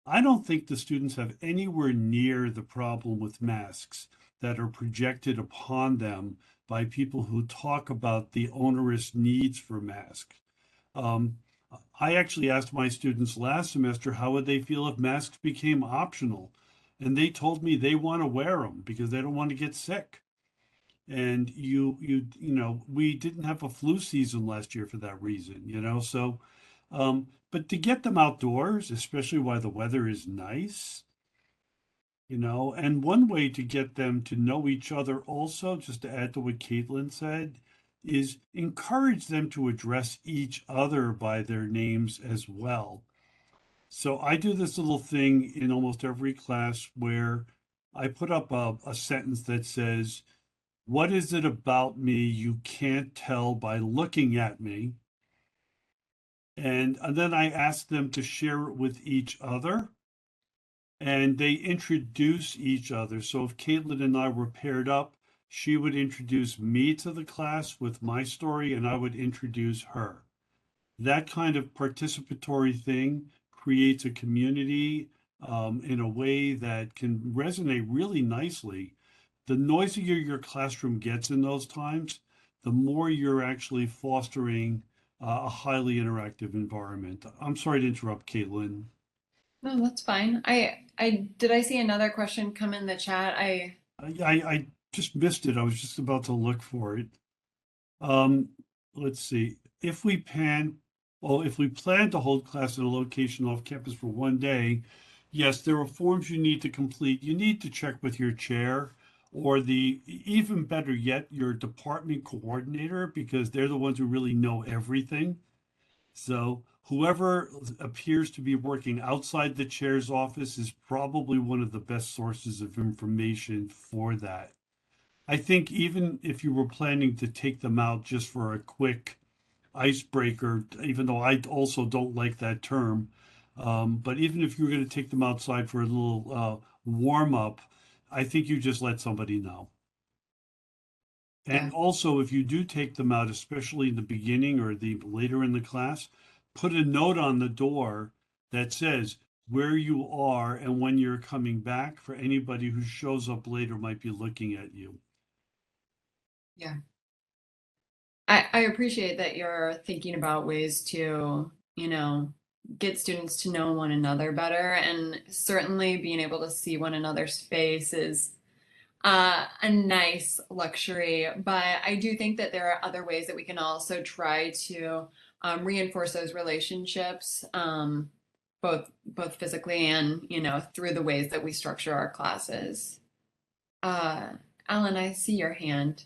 I don't think the students have anywhere near the problem with masks that are projected upon them by people who talk about the onerous needs for masks. Um, I actually asked my students last semester how would they feel if masks became optional, and they told me they want to wear them because they don't want to get sick. And we didn't have a flu season last year for that reason, so but to get them outdoors, especially while the weather is nice, and one way to get them to know each other also, just to add to what Caitlin said, is encourage them to address each other by their names as well. So I do this little thing in almost every class where I put up a sentence that says, "What is it about me you can't tell by looking at me?" And then I ask them to share it with each other, and they introduce each other. So if Caitlin and I were paired up, she would introduce me to the class with my story, and I would introduce her. That kind of participatory thing creates a community in a way that can resonate really nicely. The noisier your classroom gets in those times, the more you're actually fostering a highly interactive environment. I'm sorry to interrupt, Caitlin. No, that's fine. I see another question come in the chat. I just missed it. I was just about to look for it. Let's see. If we plan to hold class in a location off campus for one day, yes, there are forms you need to complete. You need to check with your chair or even better yet, your department coordinator, because they're the ones who really know everything. So whoever appears to be working outside the chair's office is probably one of the best sources of information for that. I think even if you were planning to take them out just for a quick icebreaker, even though I also don't like that term, but even if you were going to take them outside for a little warm up, I think you just let somebody know. Yeah. And also, if you do take them out, especially in the beginning or the later in the class, put a note on the door that says where you are and when you're coming back for anybody who shows up later might be looking at you. Yeah. I appreciate that you're thinking about ways to, get students to know one another better, and certainly being able to see one another's face is a nice luxury. But I do think that there are other ways that we can also try to reinforce those relationships, both physically and, through the ways that we structure our classes. Alan, I see your hand.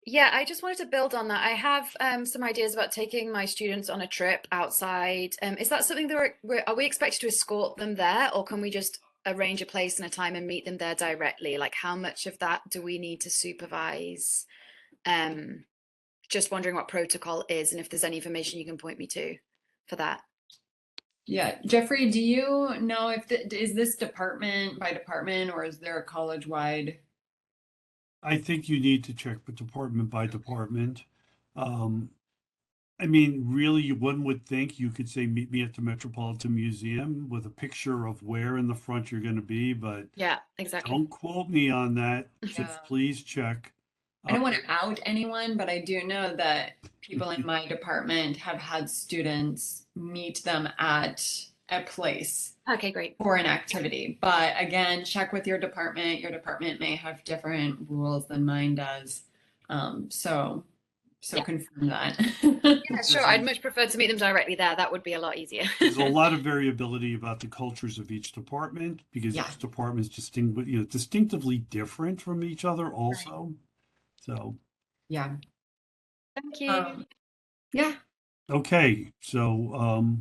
Yeah, I just wanted to build on that. I have some ideas about taking my students on a trip outside. Is that something that are we expected to escort them there, or can we just arrange a place and a time and meet them there directly? Like, how much of that do we need to supervise? Just wondering what protocol is and if there's any information you can point me to for that. Yeah, Jeffrey, do you know if is this department by department, or is there a college-wide? I think you need to check department by department. I mean, really, one would think you could say, meet me at the Metropolitan Museum with a picture of where in the front you're going to be, but Yeah, exactly. don't quote me on that. Just Yeah. please check. I don't want to out anyone, but I do know that people in my department have had students meet them at a place Okay, great. for an activity. But again, check with your department. Your department may have different rules than mine does. So Yeah. confirm that. Yeah, sure. I'd much prefer to meet them directly there. That would be a lot easier. There's a lot of variability about the cultures of each department because Yeah. each department is distinctively different from each other also. So, Yeah. Thank you. Yeah. okay. So,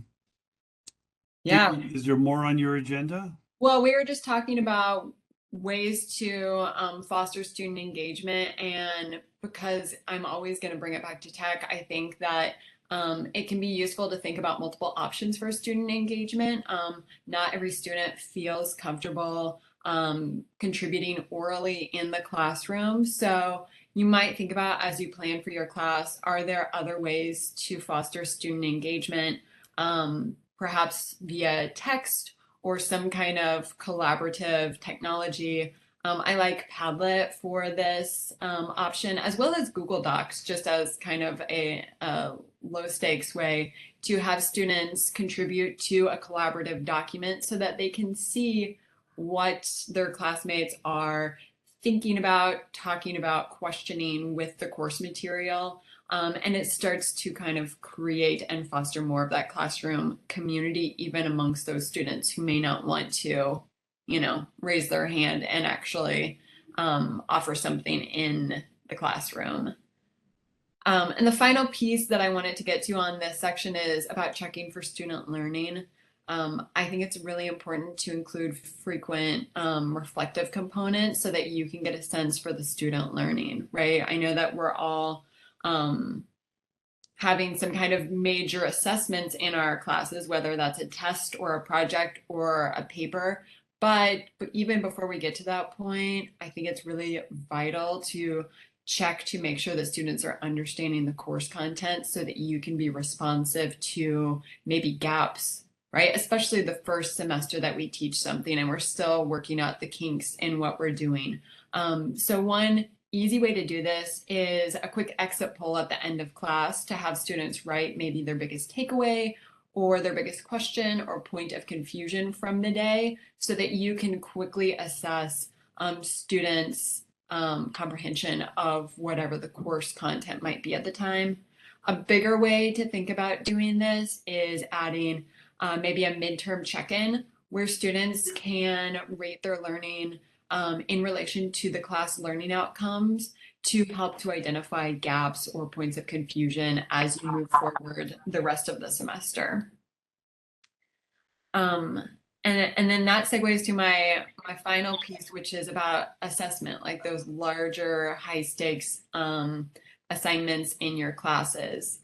Yeah. is there more on your agenda? Well, we were just talking about ways to foster student engagement, and because I'm always going to bring it back to tech, I think that it can be useful to think about multiple options for student engagement. Not every student feels comfortable contributing orally in the classroom, so you might think about, as you plan for your class, are there other ways to foster student engagement, perhaps via text or some kind of collaborative technology. I like Padlet for this option, as well as Google Docs, just as kind of a low stakes way to have students contribute to a collaborative document so that they can see what their classmates are thinking about, talking about, questioning with the course material. And it starts to kind of create and foster more of that classroom community, even amongst those students who may not want to, raise their hand and actually offer something in the classroom. And the final piece that I wanted to get to on this section is about checking for student learning. I think it's really important to include frequent reflective components so that you can get a sense for the student learning, right? I know that we're all having some kind of major assessments in our classes, whether that's a test or a project or a paper. But even before we get to that point, I think it's really vital to check to make sure that students are understanding the course content so that you can be responsive to maybe gaps, right? Especially the first semester that we teach something and we're still working out the kinks in what we're doing. So one easy way to do this is a quick exit poll at the end of class to have students write maybe their biggest takeaway or their biggest question or point of confusion from the day so that you can quickly assess students' comprehension of whatever the course content might be at the time. A bigger way to think about doing this is adding maybe a midterm check-in where students can rate their learning in relation to the class learning outcomes to help to identify gaps or points of confusion as you move forward the rest of the semester. And then that segues to my final piece, which is about assessment, like those larger high stakes assignments in your classes.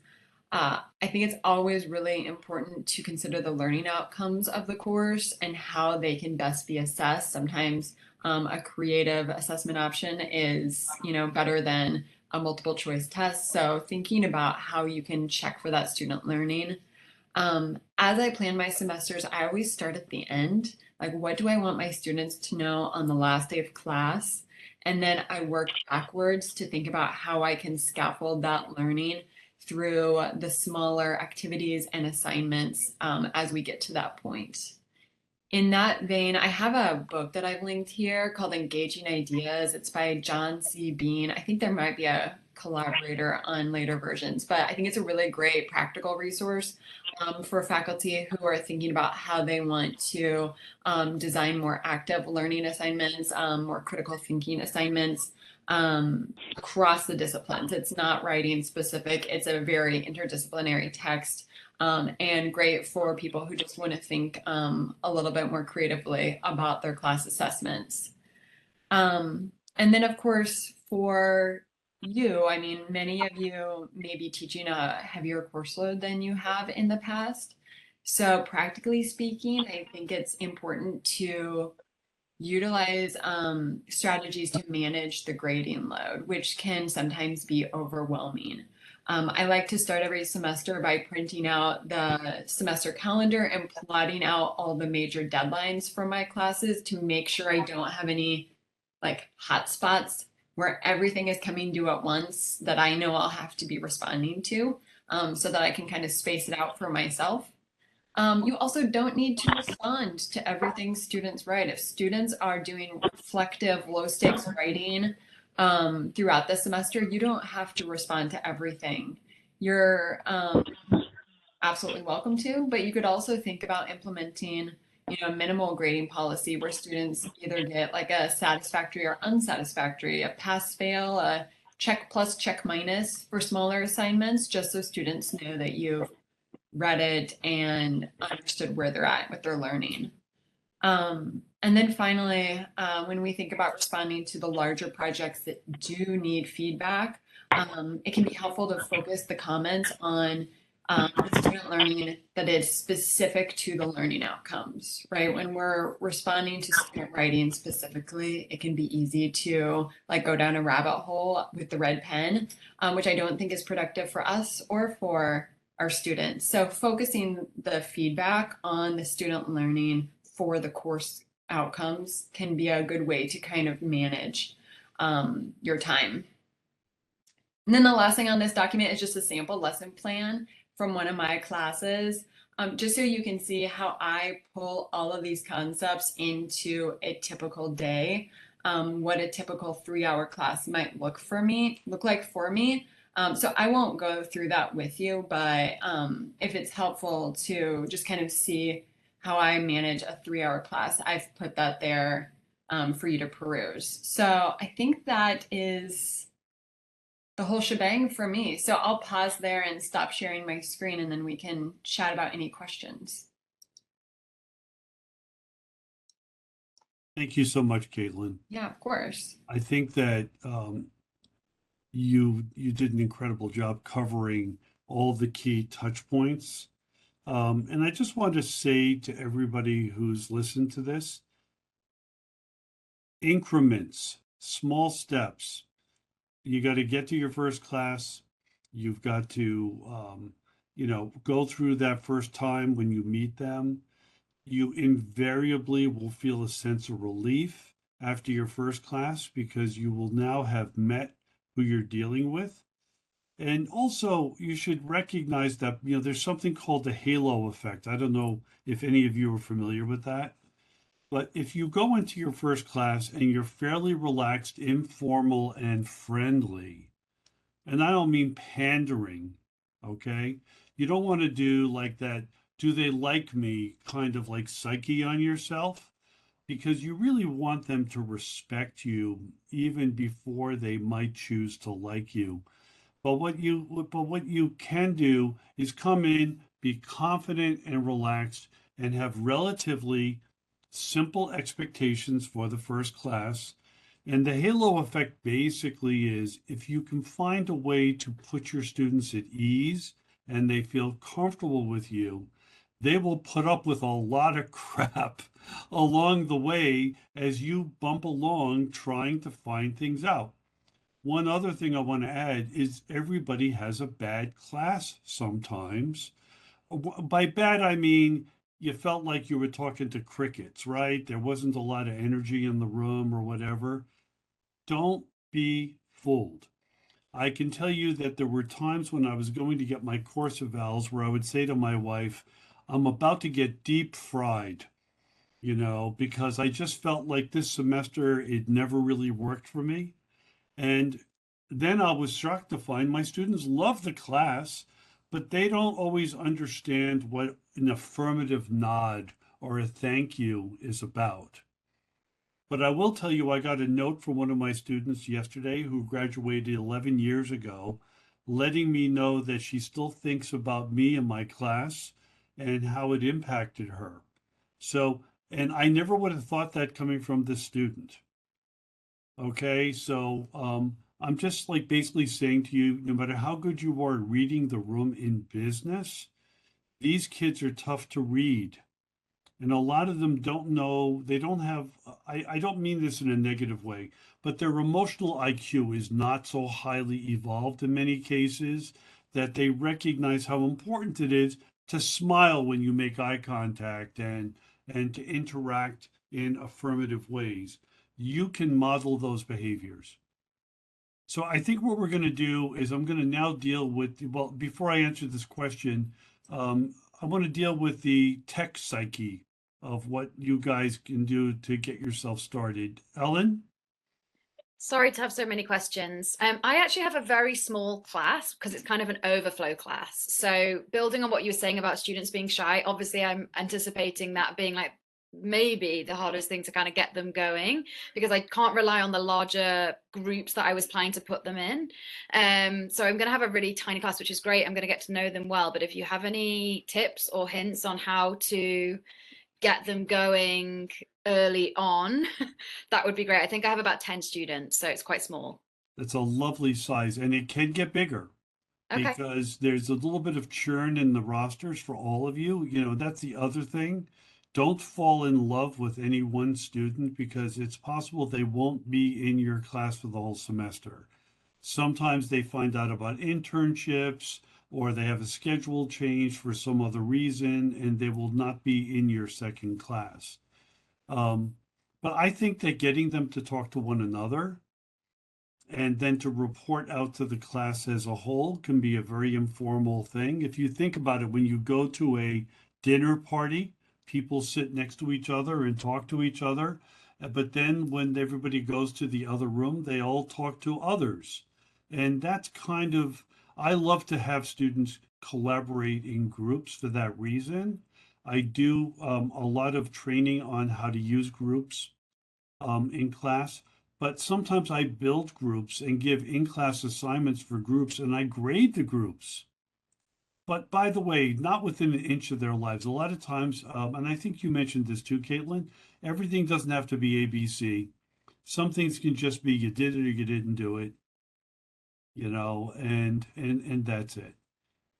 I think it's always really important to consider the learning outcomes of the course and how they can best be assessed. Sometimes a creative assessment option is, better than a multiple choice test. So thinking about how you can check for that student learning. As I plan my semesters, I always start at the end. Like, what do I want my students to know on the last day of class? And then I work backwards to think about how I can scaffold that learning through the smaller activities and assignments as we get to that point. In that vein, I have a book that I've linked here called Engaging Ideas. It's by John C. Bean. I think there might be a collaborator on later versions. But I think it's a really great practical resource for faculty who are thinking about how they want to design more active learning assignments, more critical thinking assignments across the disciplines. It's not writing specific, it's a very interdisciplinary text. And great for people who just want to think a little bit more creatively about their class assessments. And then, of course, for you, I mean, many of you may be teaching a heavier course load than you have in the past. So practically speaking, I think it's important to utilize strategies to manage the grading load, which can sometimes be overwhelming. I like to start every semester by printing out the semester calendar and plotting out all the major deadlines for my classes to make sure I don't have any like hot spots where everything is coming due at once that I know I'll have to be responding to, so that I can kind of space it out for myself. You also don't need to respond to everything students write. If students are doing reflective, low stakes writing throughout the semester, you don't have to respond to everything. You're absolutely welcome to, but you could also think about implementing, you know, a minimal grading policy where students either get like a satisfactory or unsatisfactory, a pass fail, a check plus, check minus for smaller assignments, just so students know that you've read it and understood where they're at with their learning. And then finally, when we think about responding to the larger projects that do need feedback, it can be helpful to focus the comments on the student learning that is specific to the learning outcomes, right? When we're responding to student writing specifically, it can be easy to like go down a rabbit hole with the red pen, which I don't think is productive for us or for our students. So focusing the feedback on the student learning for the course outcomes can be a good way to kind of manage your time. And then the last thing on this document is just a sample lesson plan from one of my classes, just so you can see how I pull all of these concepts into a typical day, what a typical 3-hour class might look like for me. So I won't go through that with you, but if it's helpful to just kind of see how I manage a 3-hour class, I've put that there for you to peruse. So I think that is the whole shebang for me. So I'll pause there and stop sharing my screen, and then we can chat about any questions. Thank you so much, Katelyn. Yeah, of course. I think that you did an incredible job covering all the key touch points. And I just want to say to everybody who's listened to this, increments, small steps. You got to get to your first class. You've got to, go through that first time when you meet them. You invariably will feel a sense of relief after your first class because you will now have met who you're dealing with. And also, you should recognize that, there's something called the halo effect. I don't know if any of you are familiar with that. But if you go into your first class and you're fairly relaxed, informal, and friendly, and I don't mean pandering, okay? You don't want to do like that, do they like me kind of like psyche on yourself, because you really want them to respect you even before they might choose to like you. But what you can do is come in, be confident and relaxed, and have relatively simple expectations for the first class. And the halo effect basically is if you can find a way to put your students at ease and they feel comfortable with you, they will put up with a lot of crap along the way as you bump along trying to find things out. One other thing I want to add is everybody has a bad class sometimes. By bad, I mean you felt like you were talking to crickets, right? There wasn't a lot of energy in the room or whatever. Don't be fooled. I can tell you that there were times when I was going to get my course evals where I would say to my wife, I'm about to get deep fried, because I just felt like this semester it never really worked for me. And then I was shocked to find my students love the class, but they don't always understand what an affirmative nod or a thank you is about. But I will tell you, I got a note from one of my students yesterday who graduated 11 years ago, letting me know that she still thinks about me and my class and how it impacted her. So, and I never would have thought that coming from this student. Okay, so I'm just like basically saying to you, no matter how good you are at reading the room in business, these kids are tough to read. And a lot of them don't know, they don't have, I don't mean this in a negative way, but their emotional IQ is not so highly evolved in many cases that they recognize how important it is to smile when you make eye contact and to interact in affirmative ways. You can model those behaviors. So I think what we're going to do is I'm going to now deal with, well, before I answer this question, I want to deal with the tech psyche of what you guys can do to get yourself started. Ellen? Sorry to have so many questions. I actually have a very small class because it's kind of an overflow class. So building on what you were saying about students being shy, obviously I'm anticipating that being like maybe the hardest thing to kind of get them going because I can't rely on the larger groups that I was planning to put them in. So I'm going to have a really tiny class, which is great. I'm going to get to know them well. But if you have any tips or hints on how to get them going early on, that would be great. I think I have about 10 students, so it's quite small. That's a lovely size, and it can get bigger Okay. because there's a little bit of churn in the rosters for all of you. You know, that's the other thing. Don't fall in love with any one student because it's possible they won't be in your class for the whole semester. Sometimes they find out about internships or they have a schedule change for some other reason and they will not be in your second class. Um, but I think that getting them to talk to one another and then to report out to the class as a whole can be a very informal thing. If you think about it, when you go to a dinner party, people sit next to each other and talk to each other. But then when everybody goes to the other room, they all talk to others. And that's kind of, I love to have students collaborate in groups for that reason. I do a lot of training on how to use groups in class, but sometimes I build groups and give in-class assignments for groups and I grade the groups. But by the way, not within an inch of their lives. A lot of times, and I think you mentioned this too, Caitlin, everything doesn't have to be ABC. Some things can just be you did it or you didn't do it, you know, and that's it.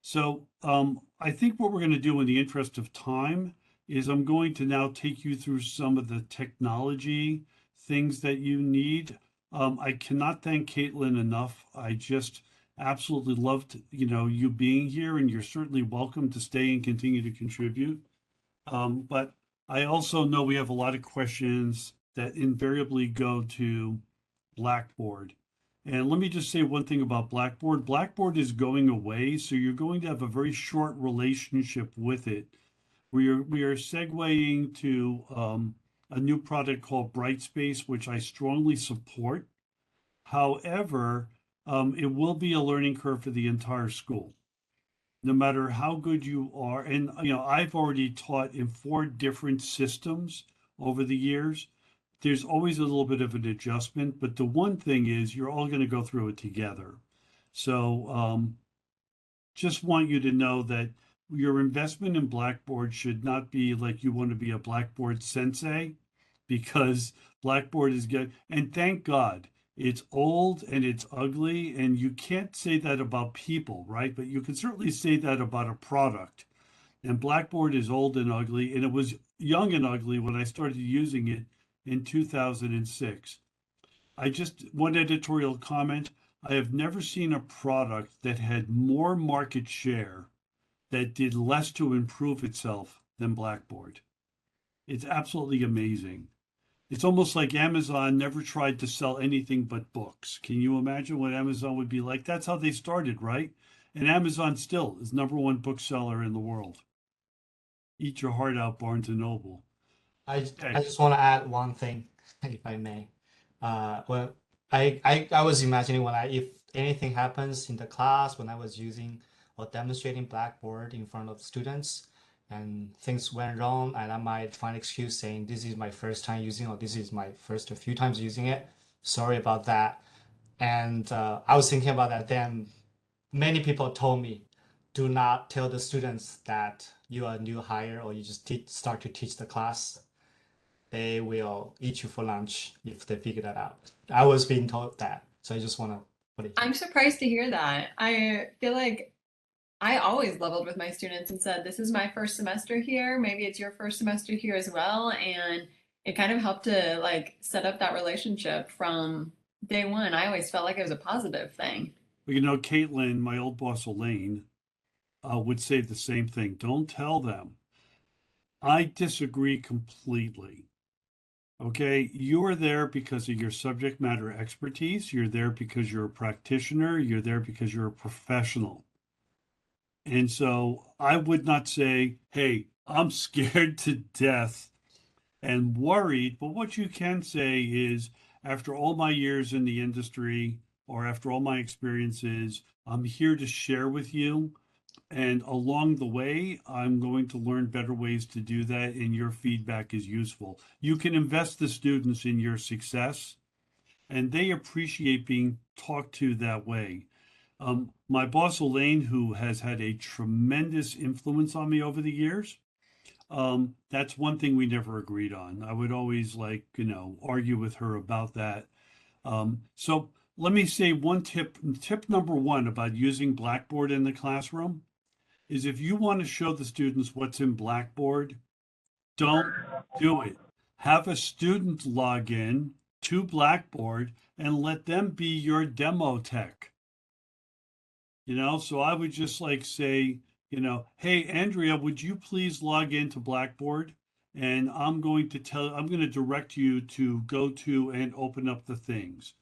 So I think what we're going to do in the interest of time is I'm going to now take you through some of the technology things that you need. I cannot thank Caitlin enough. I just absolutely loved, you know, you being here, and you're certainly welcome to stay and continue to contribute. But I also know we have a lot of questions that invariably go to Blackboard. And let me just say one thing about Blackboard. Blackboard is going away, so you're going to have a very short relationship with it. We are segueing to a new product called Brightspace, which I strongly support. However, it will be a learning curve for the entire school, no matter how good you are. And you know, I've already taught in 4 different systems over the years. There's always a little bit of an adjustment, but the one thing is you're all going to go through it together. So just want you to know that your investment in Blackboard should not be like you want to be a Blackboard sensei, because Blackboard is good. And thank God it's old and it's ugly. And you can't say that about people, right? But you can certainly say that about a product. And Blackboard is old and ugly. And it was young and ugly when I started using it in 2006. I just, one editorial comment, I have never seen a product that had more market share that did less to improve itself than Blackboard. It's absolutely amazing. It's almost like Amazon never tried to sell anything but books. Can you imagine what Amazon would be like? That's how they started, right? And Amazon still is #1 bookseller in the world. Eat your heart out, Barnes and Noble. I Okay. just want to add one thing, if I may. Well, I was imagining when if anything happens in the class when I was using or demonstrating Blackboard in front of students and things went wrong, and I might find excuse saying this is my first time using or this is my first a few times using it. Sorry about that. And I was thinking about that. Then many people told me, do not tell the students that you are a new hire or you just start to teach the class. They will eat you for lunch if they figure that out. I was being told that, so I just want to put it here. I'm surprised to hear that. I feel like I always leveled with my students and said, this is my first semester here. Maybe it's your first semester here as well. And it kind of helped to like set up that relationship from day one. I always felt like it was a positive thing. Well, you know, Katelyn, my old boss Elaine, would say the same thing. Don't tell them. I disagree completely. Okay, you are there because of your subject matter expertise. You're there because you're a practitioner. You're there because you're a professional. And so I would not say, hey, I'm scared to death and worried. But what you can say is, after all my years in the industry or after all my experiences, I'm here to share with you. And along the way, I'm going to learn better ways to do that. And your feedback is useful. You can invest the students in your success, and they appreciate being talked to that way. My boss, Elaine, who has had a tremendous influence on me over the years, that's one thing we never agreed on. I would always argue with her about that. So let me say one tip. Tip number one about using Blackboard in the classroom is if you want to show the students what's in Blackboard, don't do it. Have a student log in to Blackboard and let them be your demo tech. So I would just say, hey, Andrea, would you please log into Blackboard? And I'm going to direct you to go to and open up the things.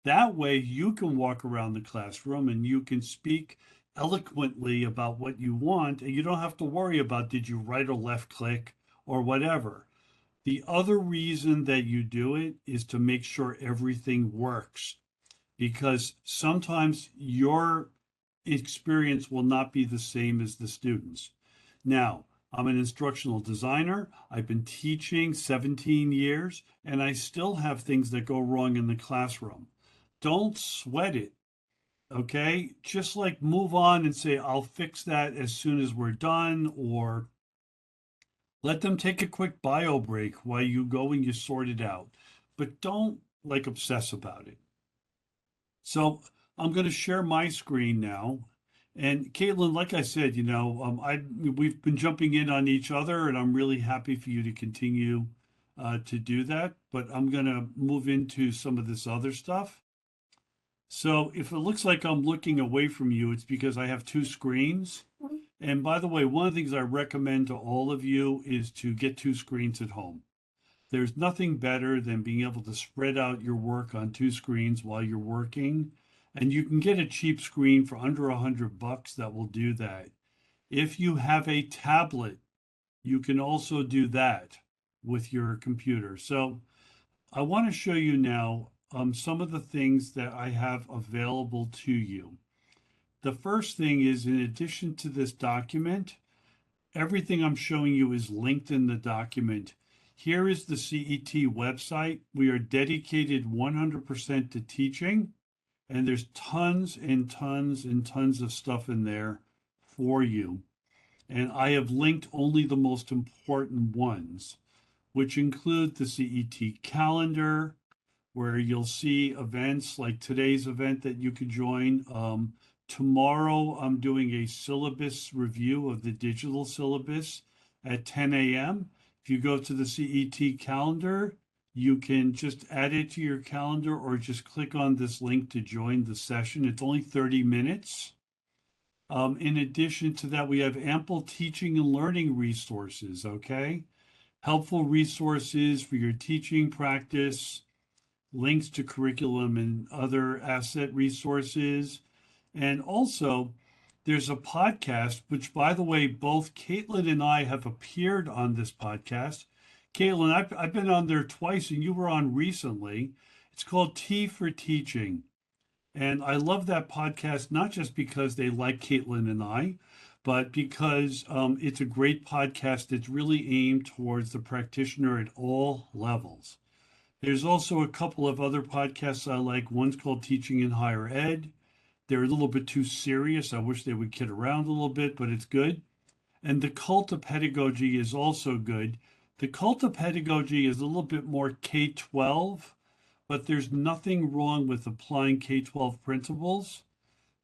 That way you can walk around the classroom and you can speak eloquently about what you want, and you don't have to worry about did you right or left click or whatever. The other reason that you do it is to make sure everything works, because sometimes your experience will not be the same as the students. Now, I'm an instructional designer. I've been teaching 17 years, and I still have things that go wrong in the classroom. Don't sweat it, okay? Just move on and say, I'll fix that as soon as we're done, or let them take a quick bio break while you go and you sort it out. But don't obsess about it. So I'm going to share my screen now. And Katelyn, like I said, we've been jumping in on each other, and I'm really happy for you to continue to do that. But I'm going to move into some of this other stuff. So if it looks like I'm looking away from you, it's because I have two screens. And by the way, one of the things I recommend to all of you is to get two screens at home. There's nothing better than being able to spread out your work on two screens while you're working. And you can get a cheap screen for under $100 that will do that. If you have a tablet, you can also do that with your computer. So I want to show you now some of the things that I have available to you. The first thing is, in addition to this document, everything I'm showing you is linked in the document. Here is the CET website. We are dedicated 100% to teaching, and there's tons and tons and tons of stuff in there for you. And I have linked only the most important ones, which include the CET calendar, where you'll see events like today's event that you could join. Tomorrow, I'm doing a syllabus review of the digital syllabus at 10 a.m. If you go to the CET calendar, you can just add it to your calendar or just click on this link to join the session. It's only 30 minutes. In addition to that, we have ample teaching and learning resources, okay? Helpful resources for your teaching practice, links to curriculum and other asset resources. And also, there's a podcast, which, by the way, both Katelyn and I have appeared on this podcast. Katelyn, I've been on there twice, and you were on recently. It's called T for Teaching. And I love that podcast, not just because they like Katelyn and I, but because it's a great podcast that's really aimed towards the practitioner at all levels. There's also a couple of other podcasts I like. One's called Teaching in Higher Ed. They're a little bit too serious. I wish they would kid around a little bit, but it's good. And The Cult of Pedagogy is also good. The Cult of Pedagogy is a little bit more K-12, but there's nothing wrong with applying K-12 principles.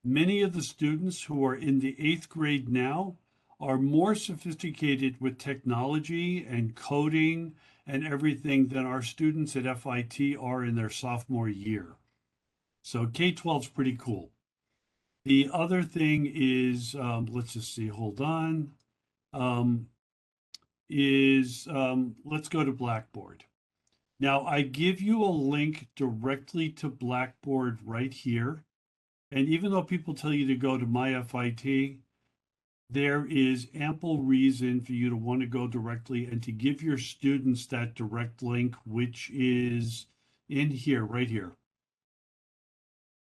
Many of the students who are in the 8th grade now are more sophisticated with technology and coding and everything than our students at FIT are in their sophomore year. So K-12 is pretty cool. The other thing is, let's just see, hold on, let's go to Blackboard. Now, I give you a link directly to Blackboard right here. And even though people tell you to go to MyFIT, there is ample reason for you to want to go directly and to give your students that direct link, which is in here, right here.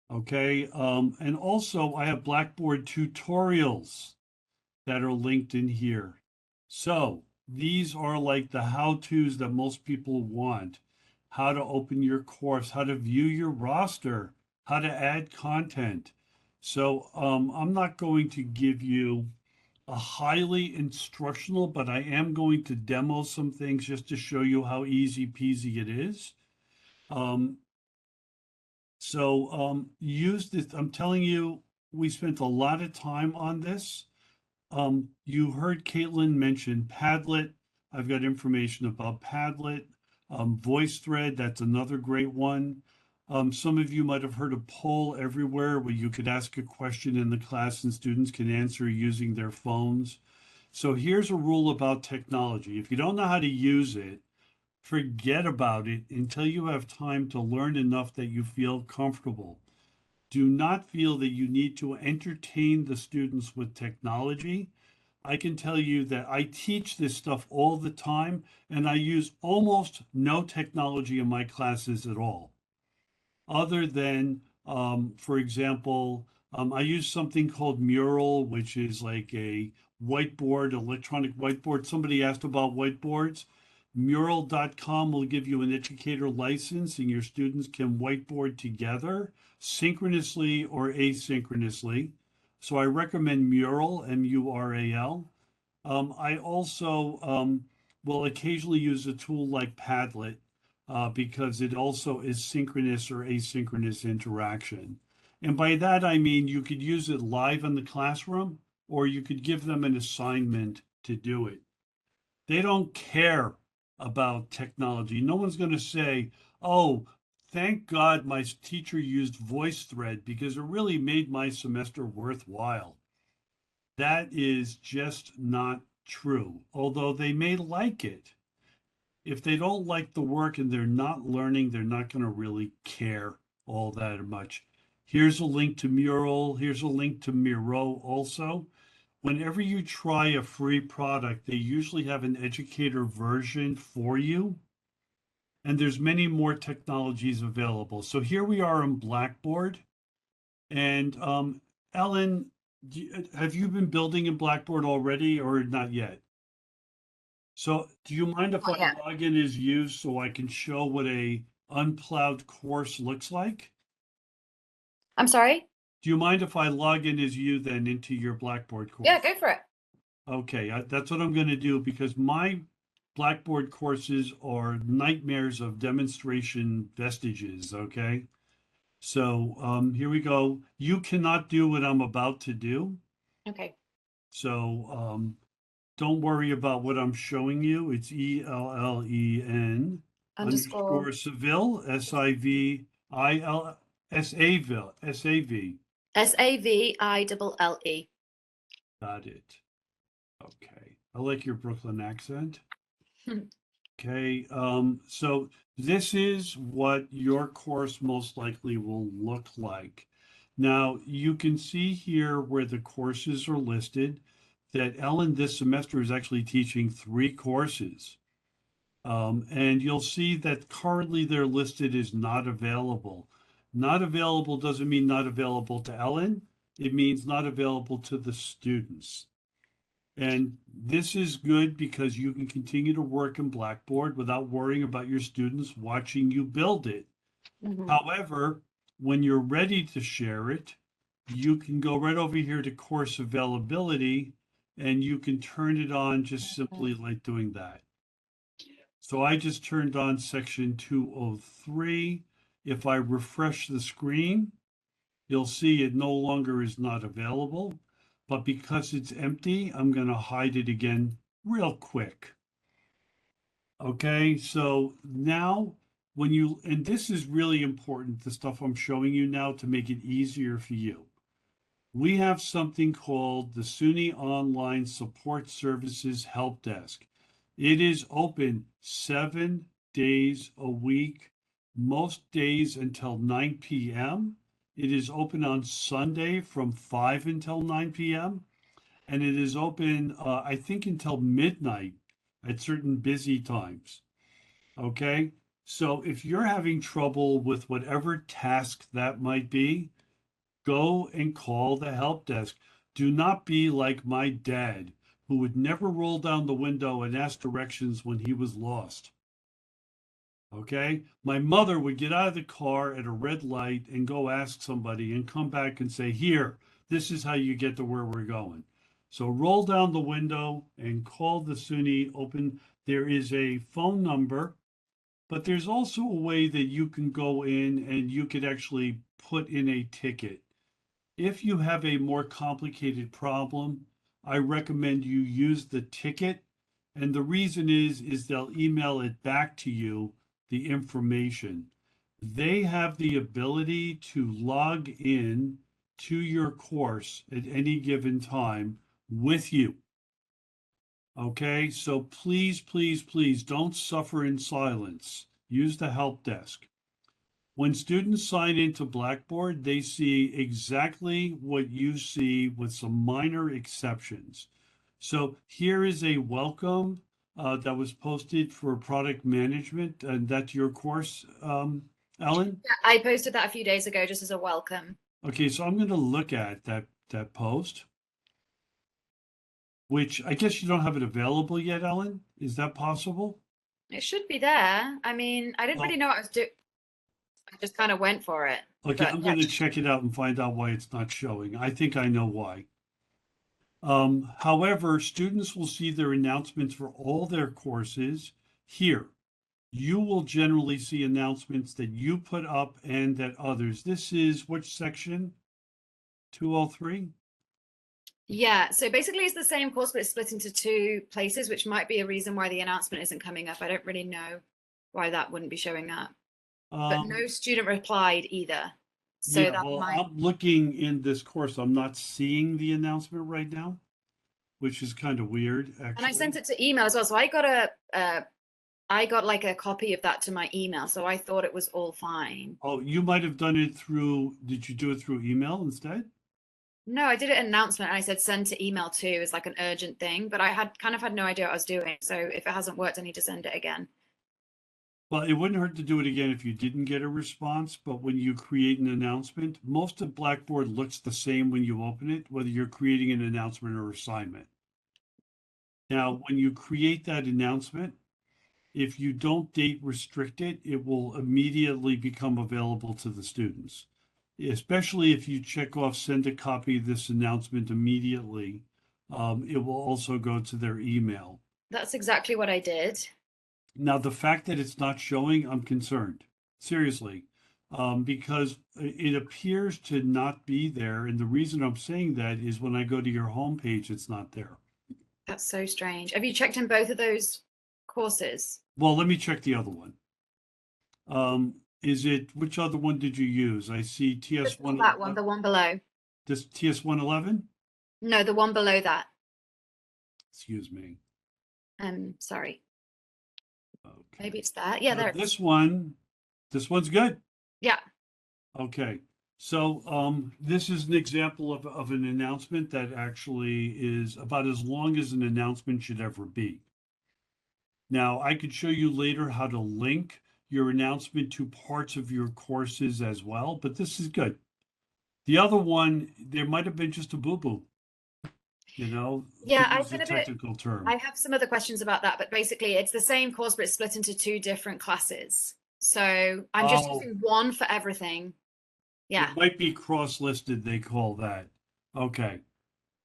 Okay, and also I have Blackboard tutorials that are linked in here. So these are like the how-tos that most people want. How to open your course, how to view your roster, how to add content. So I'm not going to give you a highly instructional, but I am going to demo some things just to show you how easy peasy it is. Use this. I'm telling you, we spent a lot of time on this. You heard Katelyn mention Padlet. I've got information about Padlet. VoiceThread, that's another great one. Some of you might have heard of Poll Everywhere, where you could ask a question in the class and students can answer using their phones. So here's a rule about technology. If you don't know how to use it, forget about it until you have time to learn enough that you feel comfortable. Do not feel that you need to entertain the students with technology. I can tell you that I teach this stuff all the time, and I use almost no technology in my classes at all. Other than, for example, I use something called Mural, which is like a whiteboard, electronic whiteboard. Somebody asked about whiteboards. Mural.com will give you an educator license, and your students can whiteboard together synchronously or asynchronously. So I recommend Mural, M-U-R-A-L. I also will occasionally use a tool like Padlet because it also is synchronous or asynchronous interaction. And by that, I mean you could use it live in the classroom, or you could give them an assignment to do it. They don't care about technology. No one's going to say, oh, thank God my teacher used VoiceThread because it really made my semester worthwhile. That is just not true, although they may like it. If they don't like the work and they're not learning, they're not going to really care all that much. Here's a link to Mural. Here's a link to Miro also. Whenever you try a free product, they usually have an educator version for you. And there's many more technologies available. So here we are on Blackboard. And Ellen, have you been building in Blackboard already or not yet? So do you mind if I log in as you so I can show what a unplowed course looks like? I'm sorry? Do you mind if I log in as you then into your Blackboard course? Yeah, go for it. Okay, that's what I'm going to do because my Blackboard courses are nightmares of demonstration vestiges, okay? So here we go. You cannot do what I'm about to do. Okay. So don't worry about what I'm showing you. It's ELLEN Underscore. Seville, SIVIL, SAVille, SAV. SAVILLE. Got it. Okay. I like your Brooklyn accent. Okay. So this is what your course most likely will look like. Now you can see here where the courses are listed that Ellen this semester is actually teaching 3 courses. And you'll see that currently they're listed as not available. Not available doesn't mean not available to Ellen. It means not available to the students. And this is good because you can continue to work in Blackboard without worrying about your students watching you build it. Mhm. However, when you're ready to share it, you can go right over here to course availability and you can turn it on just simply like doing that. So I just turned on section 203. If I refresh the screen, you'll see it no longer is not available, but because it's empty, I'm going to hide it again real quick. Okay, so now when you, and this is really important, the stuff I'm showing you now to make it easier for you. We have something called the SUNY Online Support Services Help Desk. It is open 7 days a week, most days until 9 p.m. It is open on Sunday from 5 until 9 p.m. And it is open, I think, until midnight at certain busy times. Okay, so if you're having trouble with whatever task that might be, go and call the help desk. Do not be like my dad, who would never roll down the window and ask directions when he was lost. Okay, my mother would get out of the car at a red light and go ask somebody and come back and say, here, this is how you get to where we're going. So roll down the window and call the SUNY open. There is a phone number, but there's also a way that you can go in and you could actually put in a ticket. If you have a more complicated problem, I recommend you use the ticket. And the reason is they'll email it back to you, the information. They have the ability to log in to your course at any given time with you. Okay, so please, please, please don't suffer in silence. Use the help desk. When students sign into Blackboard, they see exactly what you see with some minor exceptions. So here is a welcome that was posted for product management, and that's your course, Ellen? Yeah, I posted that a few days ago just as a welcome. Okay, so I'm going to look at that post, which I guess you don't have it available yet, Ellen. Is that possible? It should be there. I mean, I didn't Well, really know what I was doing. I just kind of went for it. okay, But I'm yeah, going to check it out and find out why it's not showing. I think I know why. However, students will see their announcements for all their courses here. You will generally see announcements that you put up and that others. This is which section? 203? yeah, so basically it's the same course, but it's split into two places, which might be a reason why the announcement isn't coming up. I don't really know why that wouldn't be showing up. But no student replied either. So Yeah, that well, might. I'm looking in this course. I'm not seeing the announcement right now, which is kind of weird, And I actually. sent it to email as well. So I got like a copy of that to my email. So I thought it was all fine. Oh, you might have done it through, did you do it through email instead? No, I did an announcement and I said send to email too as like an urgent thing, but I had kind of had no idea what I was doing. So if it hasn't worked, I need to send it again. Well, it wouldn't hurt to do it again if you didn't get a response, but when you create an announcement, most of Blackboard looks the same when you open it, whether you're creating an announcement or assignment. Now, when you create that announcement, if you don't date restrict it, it will immediately become available to the students. Especially if you check off send a copy of this announcement immediately, it will also go to their email. That's exactly what I did. Now, the fact that it's not showing, I'm concerned, seriously, because it appears to not be there. And the reason I'm saying that is when I go to your homepage, it's not there. That's so strange. Have you checked in both of those courses? Well, let me check the other one. Is it, which other one did you use? I see TS1. That one, the one below. This TS111? No, the one below that. Excuse me. Sorry. Okay. Maybe it's that. Yeah, there. This one's good. Yeah. Okay. So this is an example of an announcement that actually is about as long as an announcement should ever be. Now, I could show you later how to link your announcement to parts of your courses as well, but this is good. The other one, there might have been just a boo-boo, you know, Yeah, to I've use a been a bit. technical term. I have some other questions about that, but basically it's the same course, but it's split into two different classes. So I'm just Oh, using one for everything. Yeah. it might be cross-listed, they call that. Okay.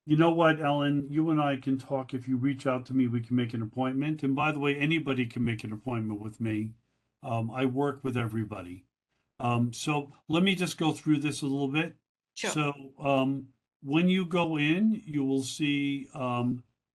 You know what, Ellen? You and I can talk. If you reach out to me, we can make an appointment. And by the way, anybody can make an appointment with me. I work with everybody. So let me just go through this a little bit. Sure. So when you go in, you will see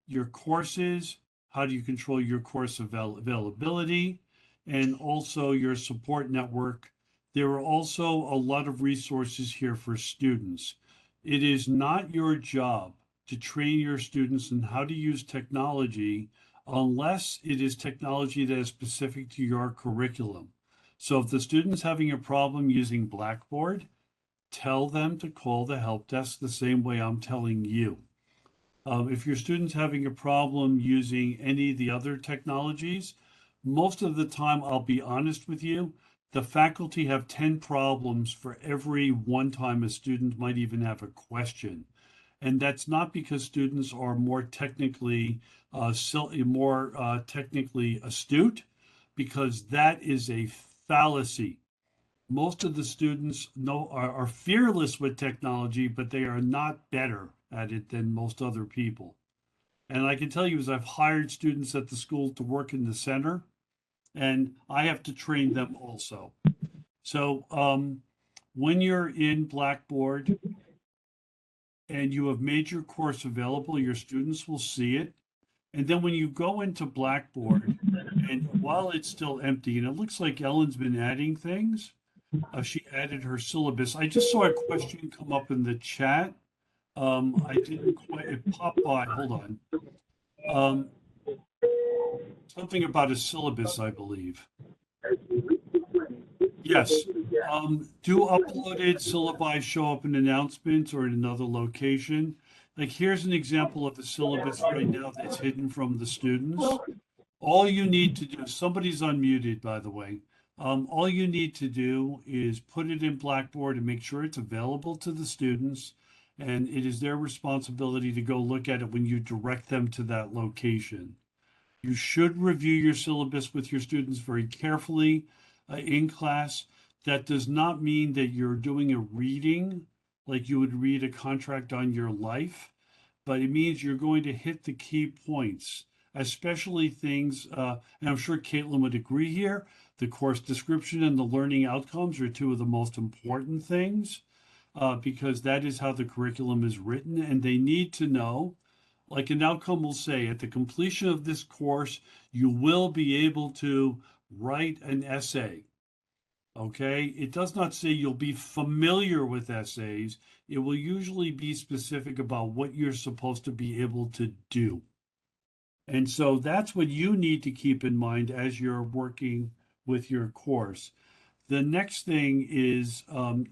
your courses, how do you control your course availability, and also your support network. There are also a lot of resources here for students. It is not your job to train your students in how to use technology unless it is technology that is specific to your curriculum. So if the student's having a problem using Blackboard, tell them to call the help desk the same way I'm telling you. If your student's having a problem using any of the other technologies, most of the time, I'll be honest with you, the faculty have 10 problems for every one time a student might even have a question. And that's not because students are more technically technically astute, because that is a fallacy. Most of the students are fearless with technology, but they are not better at it than most other people. And I can tell you, as I've hired students at the school to work in the center, and I have to train them also. So when you're in Blackboard and you have made your course available, your students will see it. And then when you go into Blackboard, and while it's still empty, and it looks like Ellen's been adding things, she added her syllabus. I just saw a question come up in the chat. I didn't quite, it popped by. Hold on. Something about a syllabus, I believe. Yes. Do uploaded syllabi show up in announcements or in another location? Like here's an example of the syllabus right now that's hidden from the students. All you need to do, somebody's unmuted, by the way. All you need to do is put it in Blackboard and make sure it's available to the students. And it is their responsibility to go look at it when you direct them to that location. You should review your syllabus with your students very carefully in class. That does not mean that you're doing a reading like you would read a contract on your life, but it means you're going to hit the key points, especially things, and I'm sure Katelyn would agree here, the course description and the learning outcomes are two of the most important things because that is how the curriculum is written, and they need to know, like an outcome will say, at the completion of this course, you will be able to write an essay. Okay, it does not say you'll be familiar with essays. It will usually be specific about what you're supposed to be able to do. And so that's what you need to keep in mind as you're working with your course. The next thing is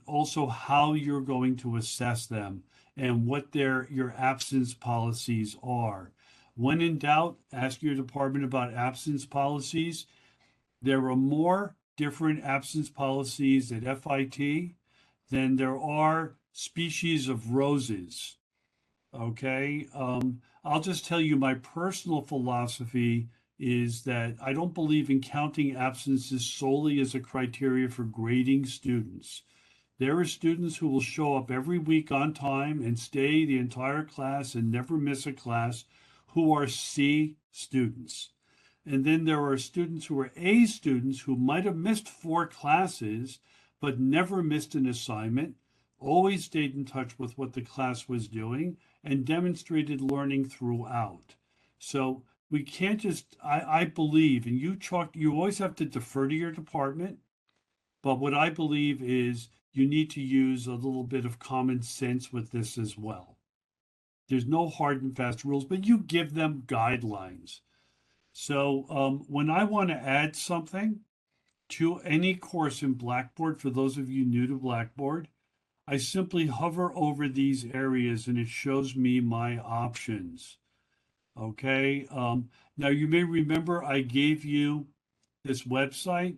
also how you're going to assess them and what your absence policies are. When in doubt, ask your department about absence policies. There are more different absence policies at FIT than there are species of roses. Okay. I'll just tell you my personal philosophy is that I don't believe in counting absences solely as a criteria for grading students. There are students who will show up every week on time and stay the entire class and never miss a class who are C students. And then there are students who are A students who might have missed 4 classes, but never missed an assignment, always stayed in touch with what the class was doing, and demonstrated learning throughout. So we can't just, I believe, and you always have to defer to your department, but what I believe is you need to use a little bit of common sense with this as well. There's no hard and fast rules, but you give them guidelines. So when I want to add something to any course in Blackboard, for those of you new to Blackboard, I simply hover over these areas and it shows me my options. Okay. Now you may remember I gave you this website.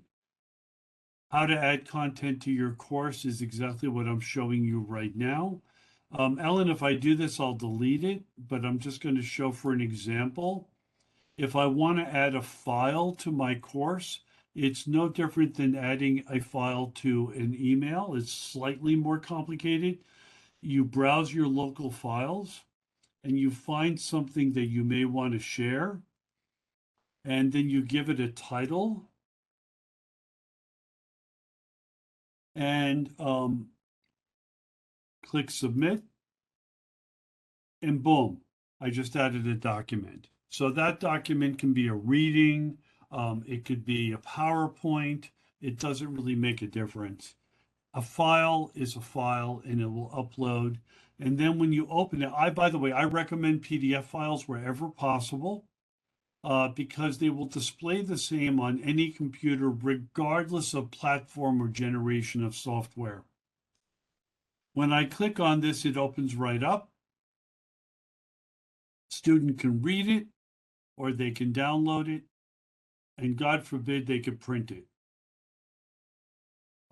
How to add content to your course is exactly what I'm showing you right now. Ellen, if I do this, I'll delete it, but I'm just going to show for an example. If I want to add a file to my course, it's no different than adding a file to an email. It's slightly more complicated. You browse your local files and you find something that you may want to share, and then you give it a title and click submit, and boom, I just added a document. So that document can be a reading, it could be a PowerPoint. It doesn't really make a difference. A file is a file and it will upload. And then when you open it, by the way, I recommend PDF files wherever possible, because they will display the same on any computer, regardless of platform or generation of software. When I click on this, it opens right up. Student can read it or they can download it, and God forbid they could print it.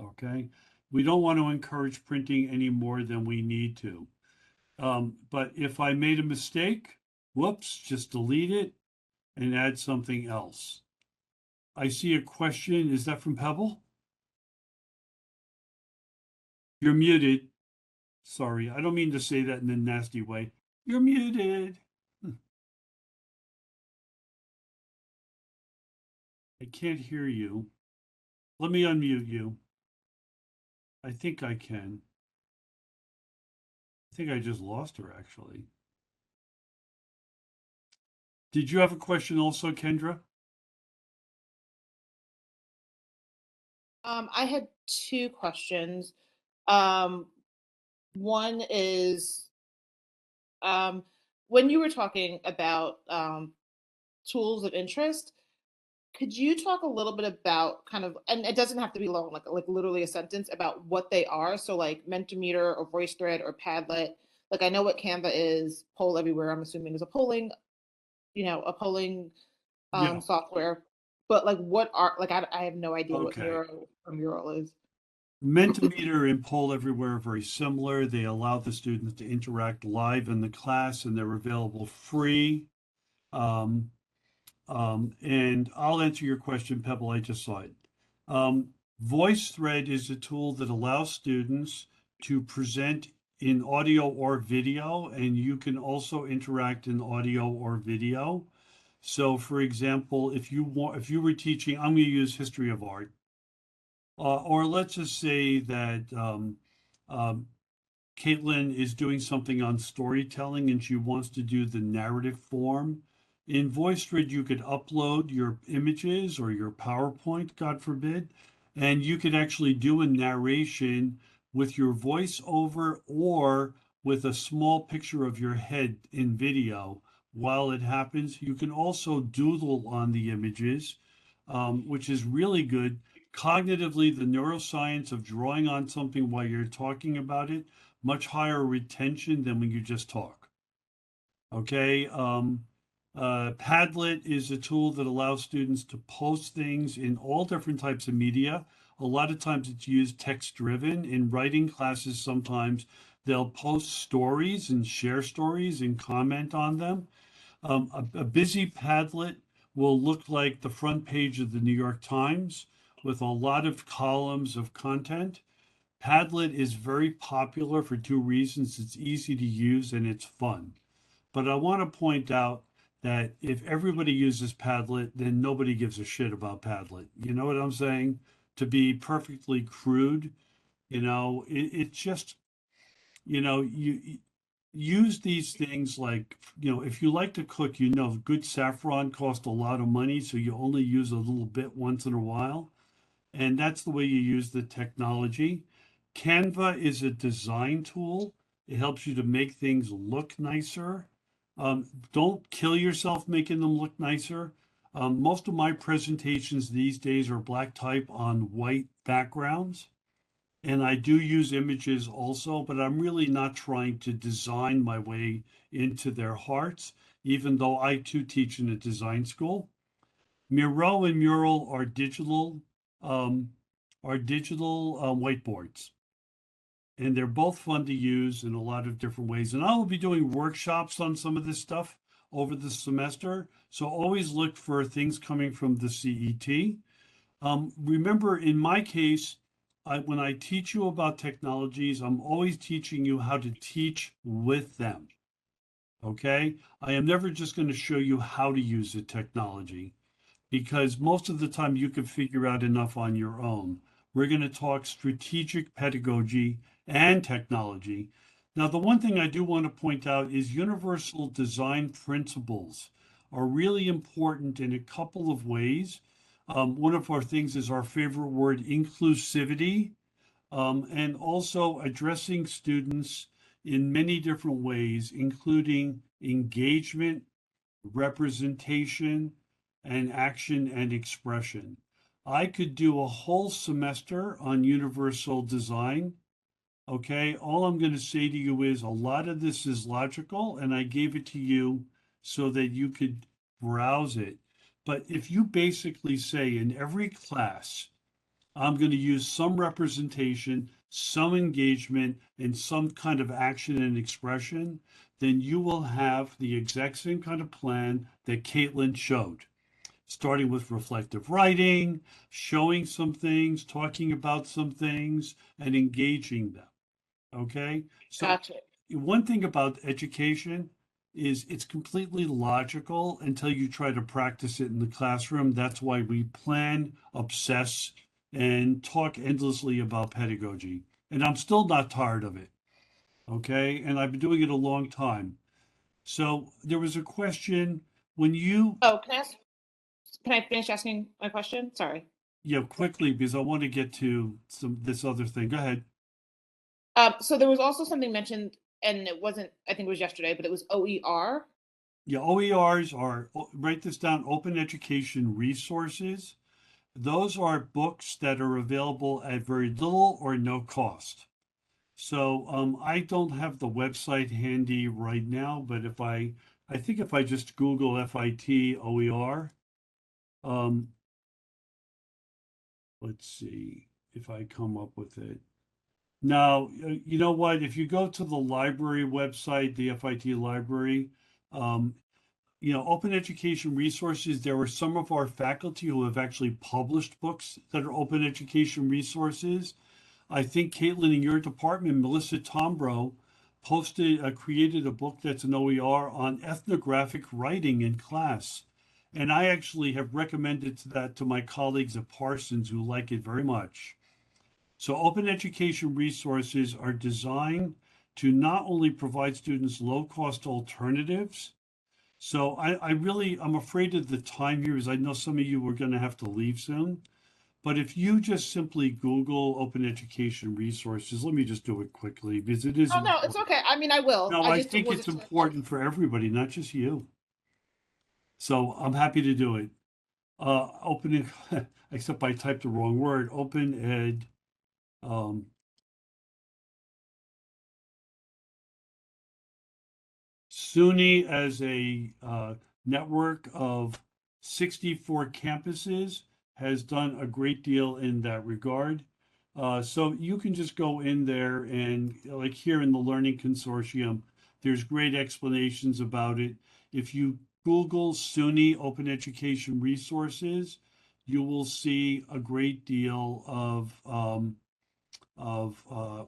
Okay. We don't want to encourage printing any more than we need to. But if I made a mistake, whoops, just delete it and add something else. I see a question. Is that from Pebble? You're muted. Sorry, I don't mean to say that in a nasty way. You're muted. I can't hear you. Let me unmute you. I think I can. I think I just lost her, actually. Did you have a question also, Kendra? I had two questions. One is, when you were talking about tools of interest, could you talk a little bit about kind of, and it doesn't have to be long, like literally a sentence about what they are. So like Mentimeter or VoiceThread or Padlet. Like I know what Canva is, Poll Everywhere, I'm assuming is a polling, a polling Yeah. software. But like what are, like I have no idea what Okay. Miro or Mural is. Mentimeter and Poll Everywhere are very similar. They allow the students to interact live in the class, and they're available free. And I'll answer your question, Pebble. I just saw it. VoiceThread is a tool that allows students to present in audio or video, and you can also interact in audio or video. So, for example, if you were teaching, I'm going to use history of art, or let's just say that Katelyn is doing something on storytelling and she wants to do the narrative form. In VoiceThread, you could upload your images or your PowerPoint, God forbid, and you could actually do a narration with your voiceover or with a small picture of your head in video while it happens. You can also doodle on the images, which is really good. Cognitively, the neuroscience of drawing on something while you're talking about it, much higher retention than when you just talk. Okay. Padlet is a tool that allows students to post things in all different types of media. A lot of times it's used text driven. In writing classes, sometimes they'll post stories and share stories and comment on them. A busy Padlet will look like the front page of the New York Times with a lot of columns of content. Padlet is very popular for two reasons. It's easy to use and it's fun. But I want to point out that if everybody uses Padlet, then nobody gives a shit about Padlet. You know what I'm saying? To be perfectly crude, it's just, you use these things like, if you like to cook, good saffron costs a lot of money, so you only use a little bit once in a while. And that's the way you use the technology. Canva is a design tool. It helps you to make things look nicer. Don't kill yourself making them look nicer. Most of my presentations these days are black type on white backgrounds. And I do use images also, but I'm really not trying to design my way into their hearts. even though I too teach in a design school. Miro and Mural are digital whiteboards, and they're both fun to use in a lot of different ways. And I will be doing workshops on some of this stuff over the semester. So always look for things coming from the CET. Remember, in my case, when I teach you about technologies, I'm always teaching you how to teach with them. Okay? I am never just going to show you how to use the technology, because most of the time you can figure out enough on your own. We're going to talk strategic pedagogy and technology. Now, the one thing I do want to point out is universal design principles are really important in a couple of ways. One of our things is our favorite word, inclusivity, and also addressing students in many different ways, including engagement, representation, and action and expression. I could do a whole semester on universal design. Okay, all I'm going to say to you is a lot of this is logical, and I gave it to you so that you could browse it. But if you basically say in every class, I'm going to use some representation, some engagement, and some kind of action and expression, then you will have the exact same kind of plan that Katelyn showed, starting with reflective writing, showing some things, talking about some things, and engaging them. Okay? So Gotcha. one thing about education is it's completely logical until you try to practice it in the classroom. That's why we plan, obsess, and talk endlessly about pedagogy. And I'm still not tired of it. Okay? And I've been doing it a long time. So there was a question when you, Oh, can I finish asking my question? Sorry. yeah, quickly, because I want to get to this other thing. Go ahead. So there was also something mentioned, and it wasn't, I think it was yesterday, but it was OER. Yeah, OERs are, write this down, open education resources. Those are books that are available at very little or no cost. So I don't have the website handy right now, but I think if I just Google FIT OER, let's see if I come up with it. Now, you know what? If you go to the library website, the FIT library, open education resources, there are some of our faculty who have actually published books that are open education resources. I think Katelyn, in your department, Melissa Tombro, created a book that's an OER on ethnographic writing in class. And I actually have recommended that to my colleagues at Parsons who like it very much. So open education resources are designed to not only provide students low-cost alternatives. So I'm afraid of the time here, as I know some of you are going to have to leave soon. But if you just simply Google open education resources, let me just do it quickly because it is Oh, no, it's important. okay. I mean, I will. No, I I just think it's wasn't sure. important for everybody, not just you. So I'm happy to do it. Open it, except I typed the wrong word, open ed. SUNY as a network of 64 campuses has done a great deal in that regard. So you can just go in there and like here in the Learning Consortium, there's great explanations about it. If you Google SUNY Open Education Resources, you will see a great deal of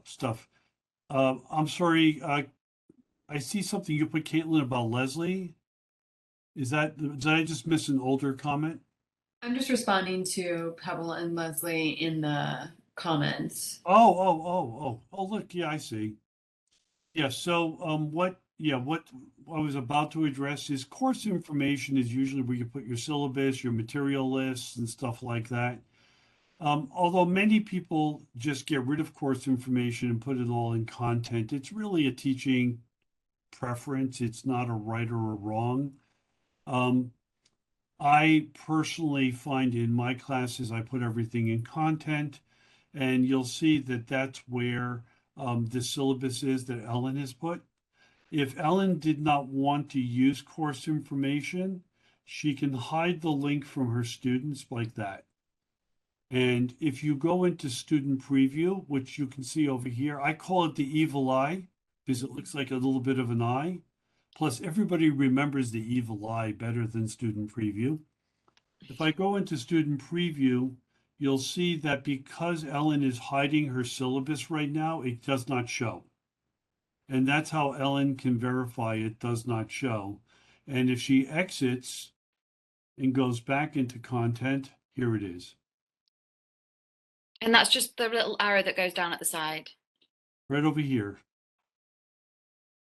stuff. I'm sorry, I see something you put, Caitlin, about Leslie. Did I just miss an older comment? I'm just responding to Pebble and Leslie in the comments. Oh, look, yeah, I see. Yeah, so what I was about to address is course information is usually where you put your syllabus, your material lists, and stuff like that. Although many people just get rid of course information and put it all in content, it's really a teaching preference. It's not a right or a wrong. I personally find in my classes, I put everything in content, and you'll see that that's where the syllabus is that Ellen has put. If Ellen did not want to use course information, she can hide the link from her students like that. And if you go into student preview, which you can see over here, I call it the evil eye because it looks like a little bit of an eye. Plus, everybody remembers the evil eye better than student preview. If I go into student preview, you'll see that because Ellen is hiding her syllabus right now, it does not show. And that's how Ellen can verify it does not show. And if she exits and goes back into content, here it is. And that's just the little arrow that goes down at the side. Right over here.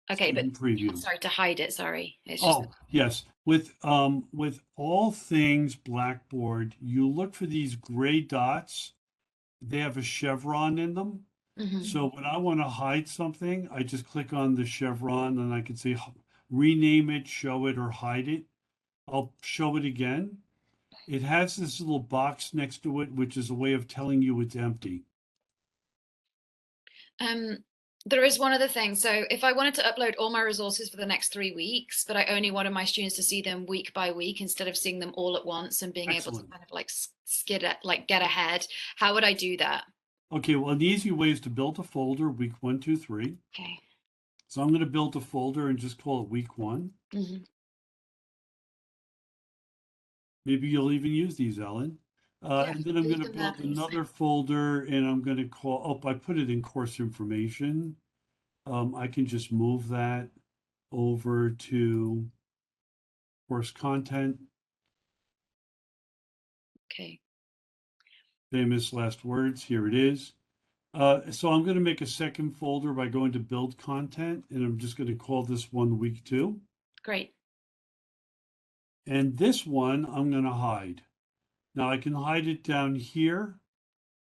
Okay, but Student preview. sorry, to hide it, sorry. It's just Oh, yes. With all things Blackboard, you look for these gray dots. They have a chevron in them. Mhm. So when I want to hide something, I just click on the chevron and I can say rename it, show it, or hide it. I'll show it again. It has this little box next to it, which is a way of telling you it's empty. There is one other thing. So if I wanted to upload all my resources for the next 3 weeks, but I only wanted my students to see them week by week instead of seeing them all at once and being able to Excellent. kind of like get ahead, how would I do that? Okay, well, an easy way is to build a folder, week 1, 2, 3. Okay. So I'm going to build a folder and just call it week 1. Mhm. Maybe you'll even use these, Ellen. Yeah, And then I'm leave going to them there, build please. another folder and I'm going to call, oh, I put it in course information. I can just move that over to course content, Okay. famous last words. Here it is. So I'm going to make a second folder by going to build content and I'm just going to call this one week 2. Great. And this one I'm going to hide. Now I can hide it down here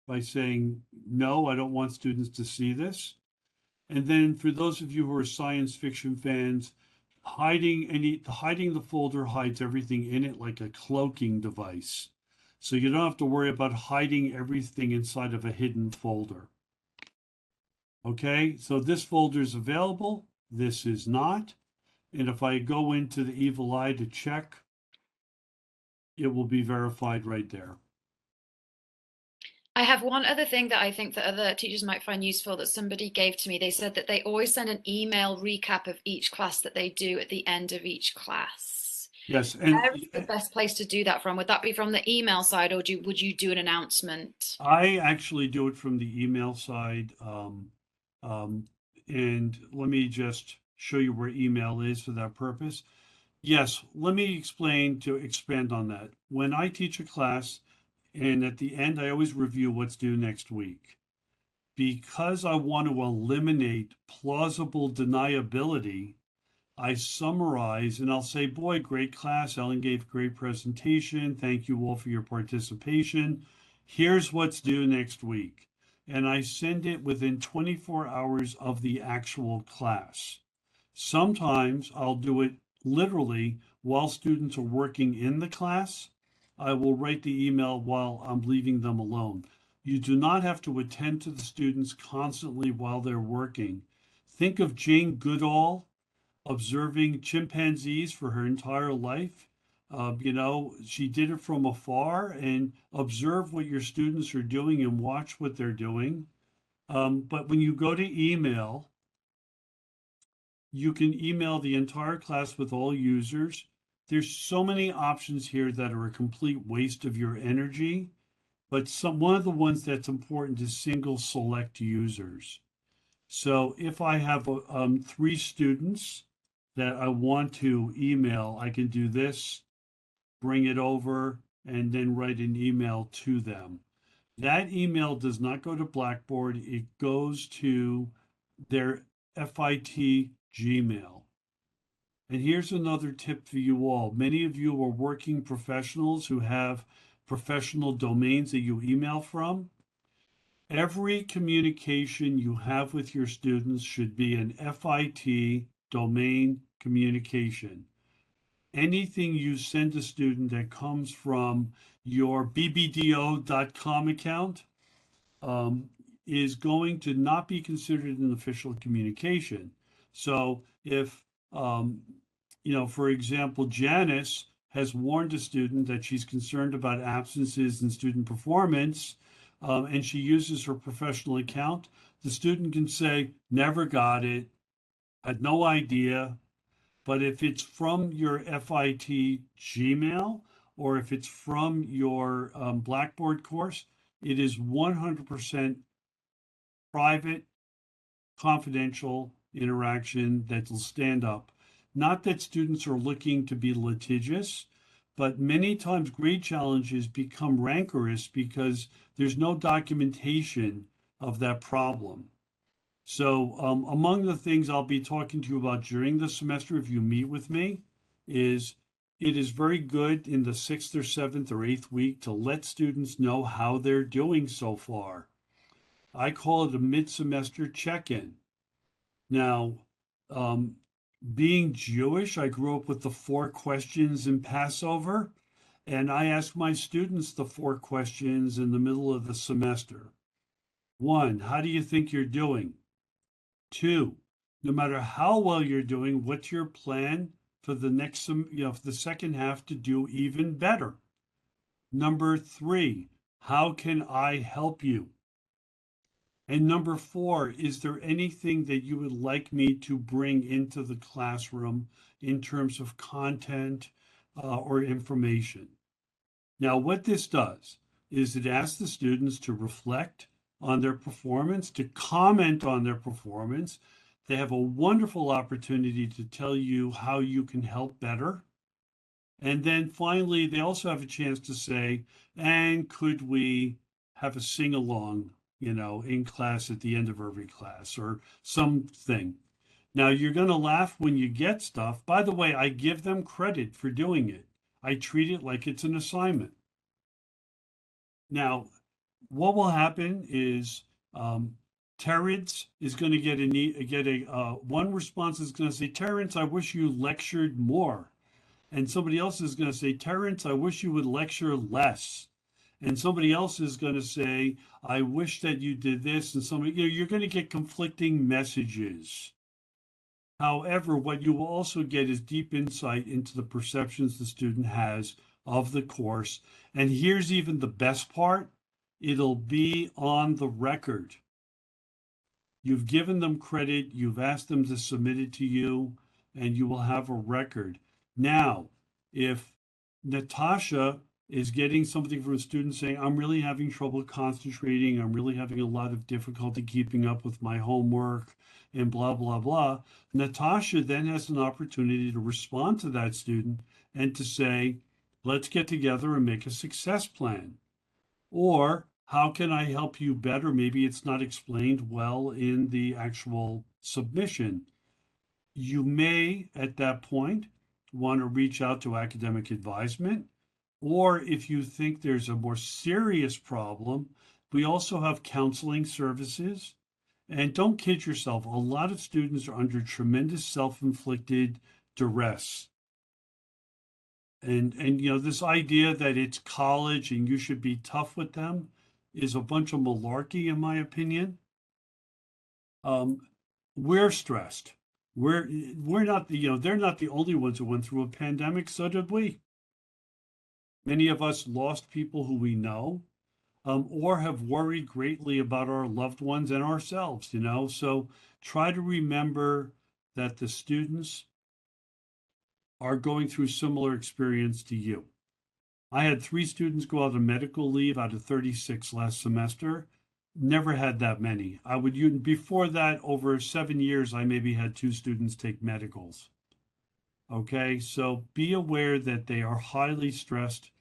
by saying, no, I don't want students to see this. And then for those of you who are science fiction fans, hiding the folder hides everything in it like a cloaking device. So you don't have to worry about hiding everything inside of a hidden folder. Okay, so this folder is available. This is not. And if I go into the evil eye to check, it will be verified right there. I have one other thing that I think that other teachers might find useful that somebody gave to me. They said that they always send an email recap of each class that they do at the end of each class. Yes, and Where's the best place to do that from? Would that be from the email side, or would you do an announcement? I actually do it from the email side. And let me just show you where email is for that purpose. Yes, let me explain to expand on that. When I teach a class, and at the end, I always review what's due next week. Because I want to eliminate plausible deniability, I summarize and I'll say, boy, great class. Ellen gave a great presentation. Thank you all for your participation. Here's what's due next week. And I send it within 24 hours of the actual class. Sometimes I'll do it literally while students are working in the class. I will write the email while I'm leaving them alone. You do not have to attend to the students constantly while they're working. Think of Jane Goodall observing chimpanzees for her entire life. She did it from afar and observe what your students are doing and watch what they're doing. But when you go to email, you can email the entire class with all users. There's so many options here that are a complete waste of your energy, but one of the ones that's important is single select users. So if I have 3 students that I want to email, I can do this, bring it over, and then write an email to them. That email does not go to Blackboard. It goes to their FIT Gmail. And here's another tip for you all. Many of you are working professionals who have professional domains that you email from. Every communication you have with your students should be an FIT domain communication. Anything you send a student that comes from your bbdo.com account is going to not be considered an official communication. So if, for example, Janice has warned a student that she's concerned about absences in student performance, and she uses her professional account, the student can say, never got it, had no idea. But if it's from your FIT Gmail, or if it's from your Blackboard course, it is 100% private, confidential interaction that will stand up. Not that students are looking to be litigious, but many times grade challenges become rancorous because there's no documentation of that problem. So among the things I'll be talking to you about during the semester, if you meet with me, is it is very good in the 6th or 7th or 8th week to let students know how they're doing so far. I call it a mid-semester check-in. Now, being Jewish, I grew up with the 4 questions in Passover, and I ask my students the 4 questions in the middle of the semester. 1, how do you think you're doing? 2, no matter how well you're doing, what's your plan for the next, for the second half to do even better? Number 3, how can I help you? And number 4, is there anything that you would like me to bring into the classroom in terms of content or information? Now, what this does is it asks the students to reflect on their performance, to comment on their performance. They have a wonderful opportunity to tell you how you can help better. And then finally, they also have a chance to say, and could we have a sing-along, in class at the end of every class or something. Now, you're going to laugh when you get stuff. By the way, I give them credit for doing it. I treat it like it's an assignment. Now, what will happen is Terrence is going to get one response is going to say, Terrence, I wish you lectured more. And somebody else is going to say, Terrence, I wish you would lecture less. And somebody else is going to say, I wish that you did this. And somebody, you're going to get conflicting messages. However, what you will also get is deep insight into the perceptions the student has of the course. And here's even the best part. It'll be on the record. You've given them credit. You've asked them to submit it to you, and you will have a record. Now, if Natasha is getting something from a student saying, I'm really having trouble concentrating, I'm really having a lot of difficulty keeping up with my homework, and blah, blah, blah, Natasha then has an opportunity to respond to that student and to say, let's get together and make a success plan. Or how can I help you better? Maybe it's not explained well in the actual submission. You may, at that point, want to reach out to academic advisement. Or if you think there's a more serious problem, we also have counseling services. And don't kid yourself, a lot of students are under tremendous self-inflicted duress. And this idea that it's college and you should be tough with them is a bunch of malarkey, in my opinion. We're stressed. We're not they're not the only ones who went through a pandemic. So did we. Many of us lost people who we know, or have worried greatly about our loved ones and ourselves. So try to remember that the students are going through similar experience to you. I had 3 students go out on medical leave out of 36 last semester. Never had that many. Before that, over 7 years, I maybe had 2 students take medicals. Okay, so be aware that they are highly stressed.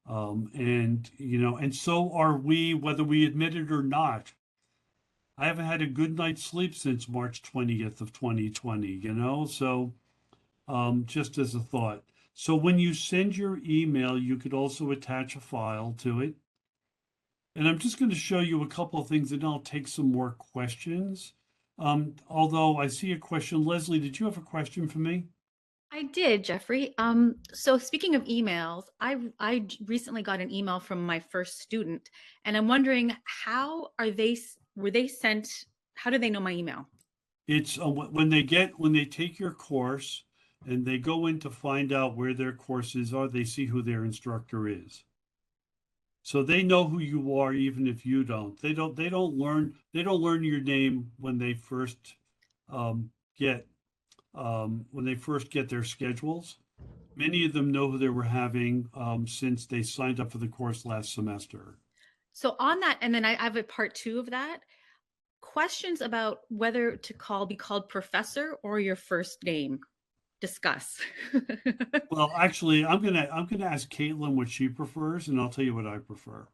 And so are we, whether we admit it or not. I haven't had a good night's sleep since March 20th of 2020, so just as a thought. So when you send your email, you could also attach a file to it. And I'm just going to show you a couple of things and I'll take some more questions. Although I see a question. Leslie, did you have a question for me? I did, Jeffrey. So speaking of emails, I recently got an email from my first student, and I'm wondering were they sent? How do they know my email? It's when they take your course and they go in to find out where their courses are, they see who their instructor is. So they know who you are, even if you don't. They don't learn your name when they first get their schedules. Many of them know who they were having since they signed up for the course last semester. So on that, and then I have a part 2 of that. Questions about whether to be called professor or your first name. Discuss. Well, actually, I'm gonna ask Katelyn what she prefers, and I'll tell you what I prefer.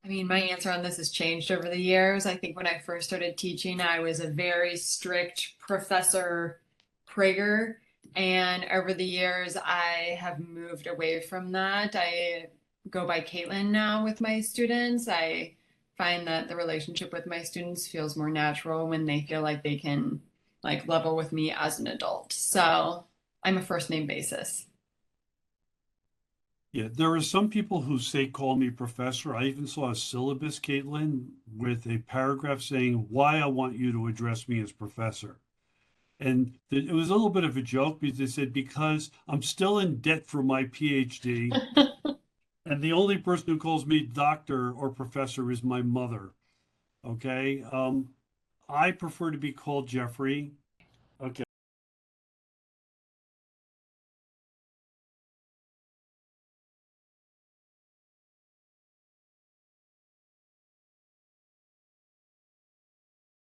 I mean, my answer on this has changed over the years. I think when I first started teaching, I was a very strict Professor Prager. And over the years, I have moved away from that. I go by Katelyn now with my students. I find that the relationship with my students feels more natural when they feel like they can like level with me as an adult. So I'm a first name basis. Yeah, there are some people who say call me professor. I even saw a syllabus, Katelyn, with a paragraph saying why I want you to address me as professor. And it was a little bit of a joke because they said, because I'm still in debt for my PhD. And the only person who calls me doctor or professor is my mother. Okay. I prefer to be called Jeffrey. Okay.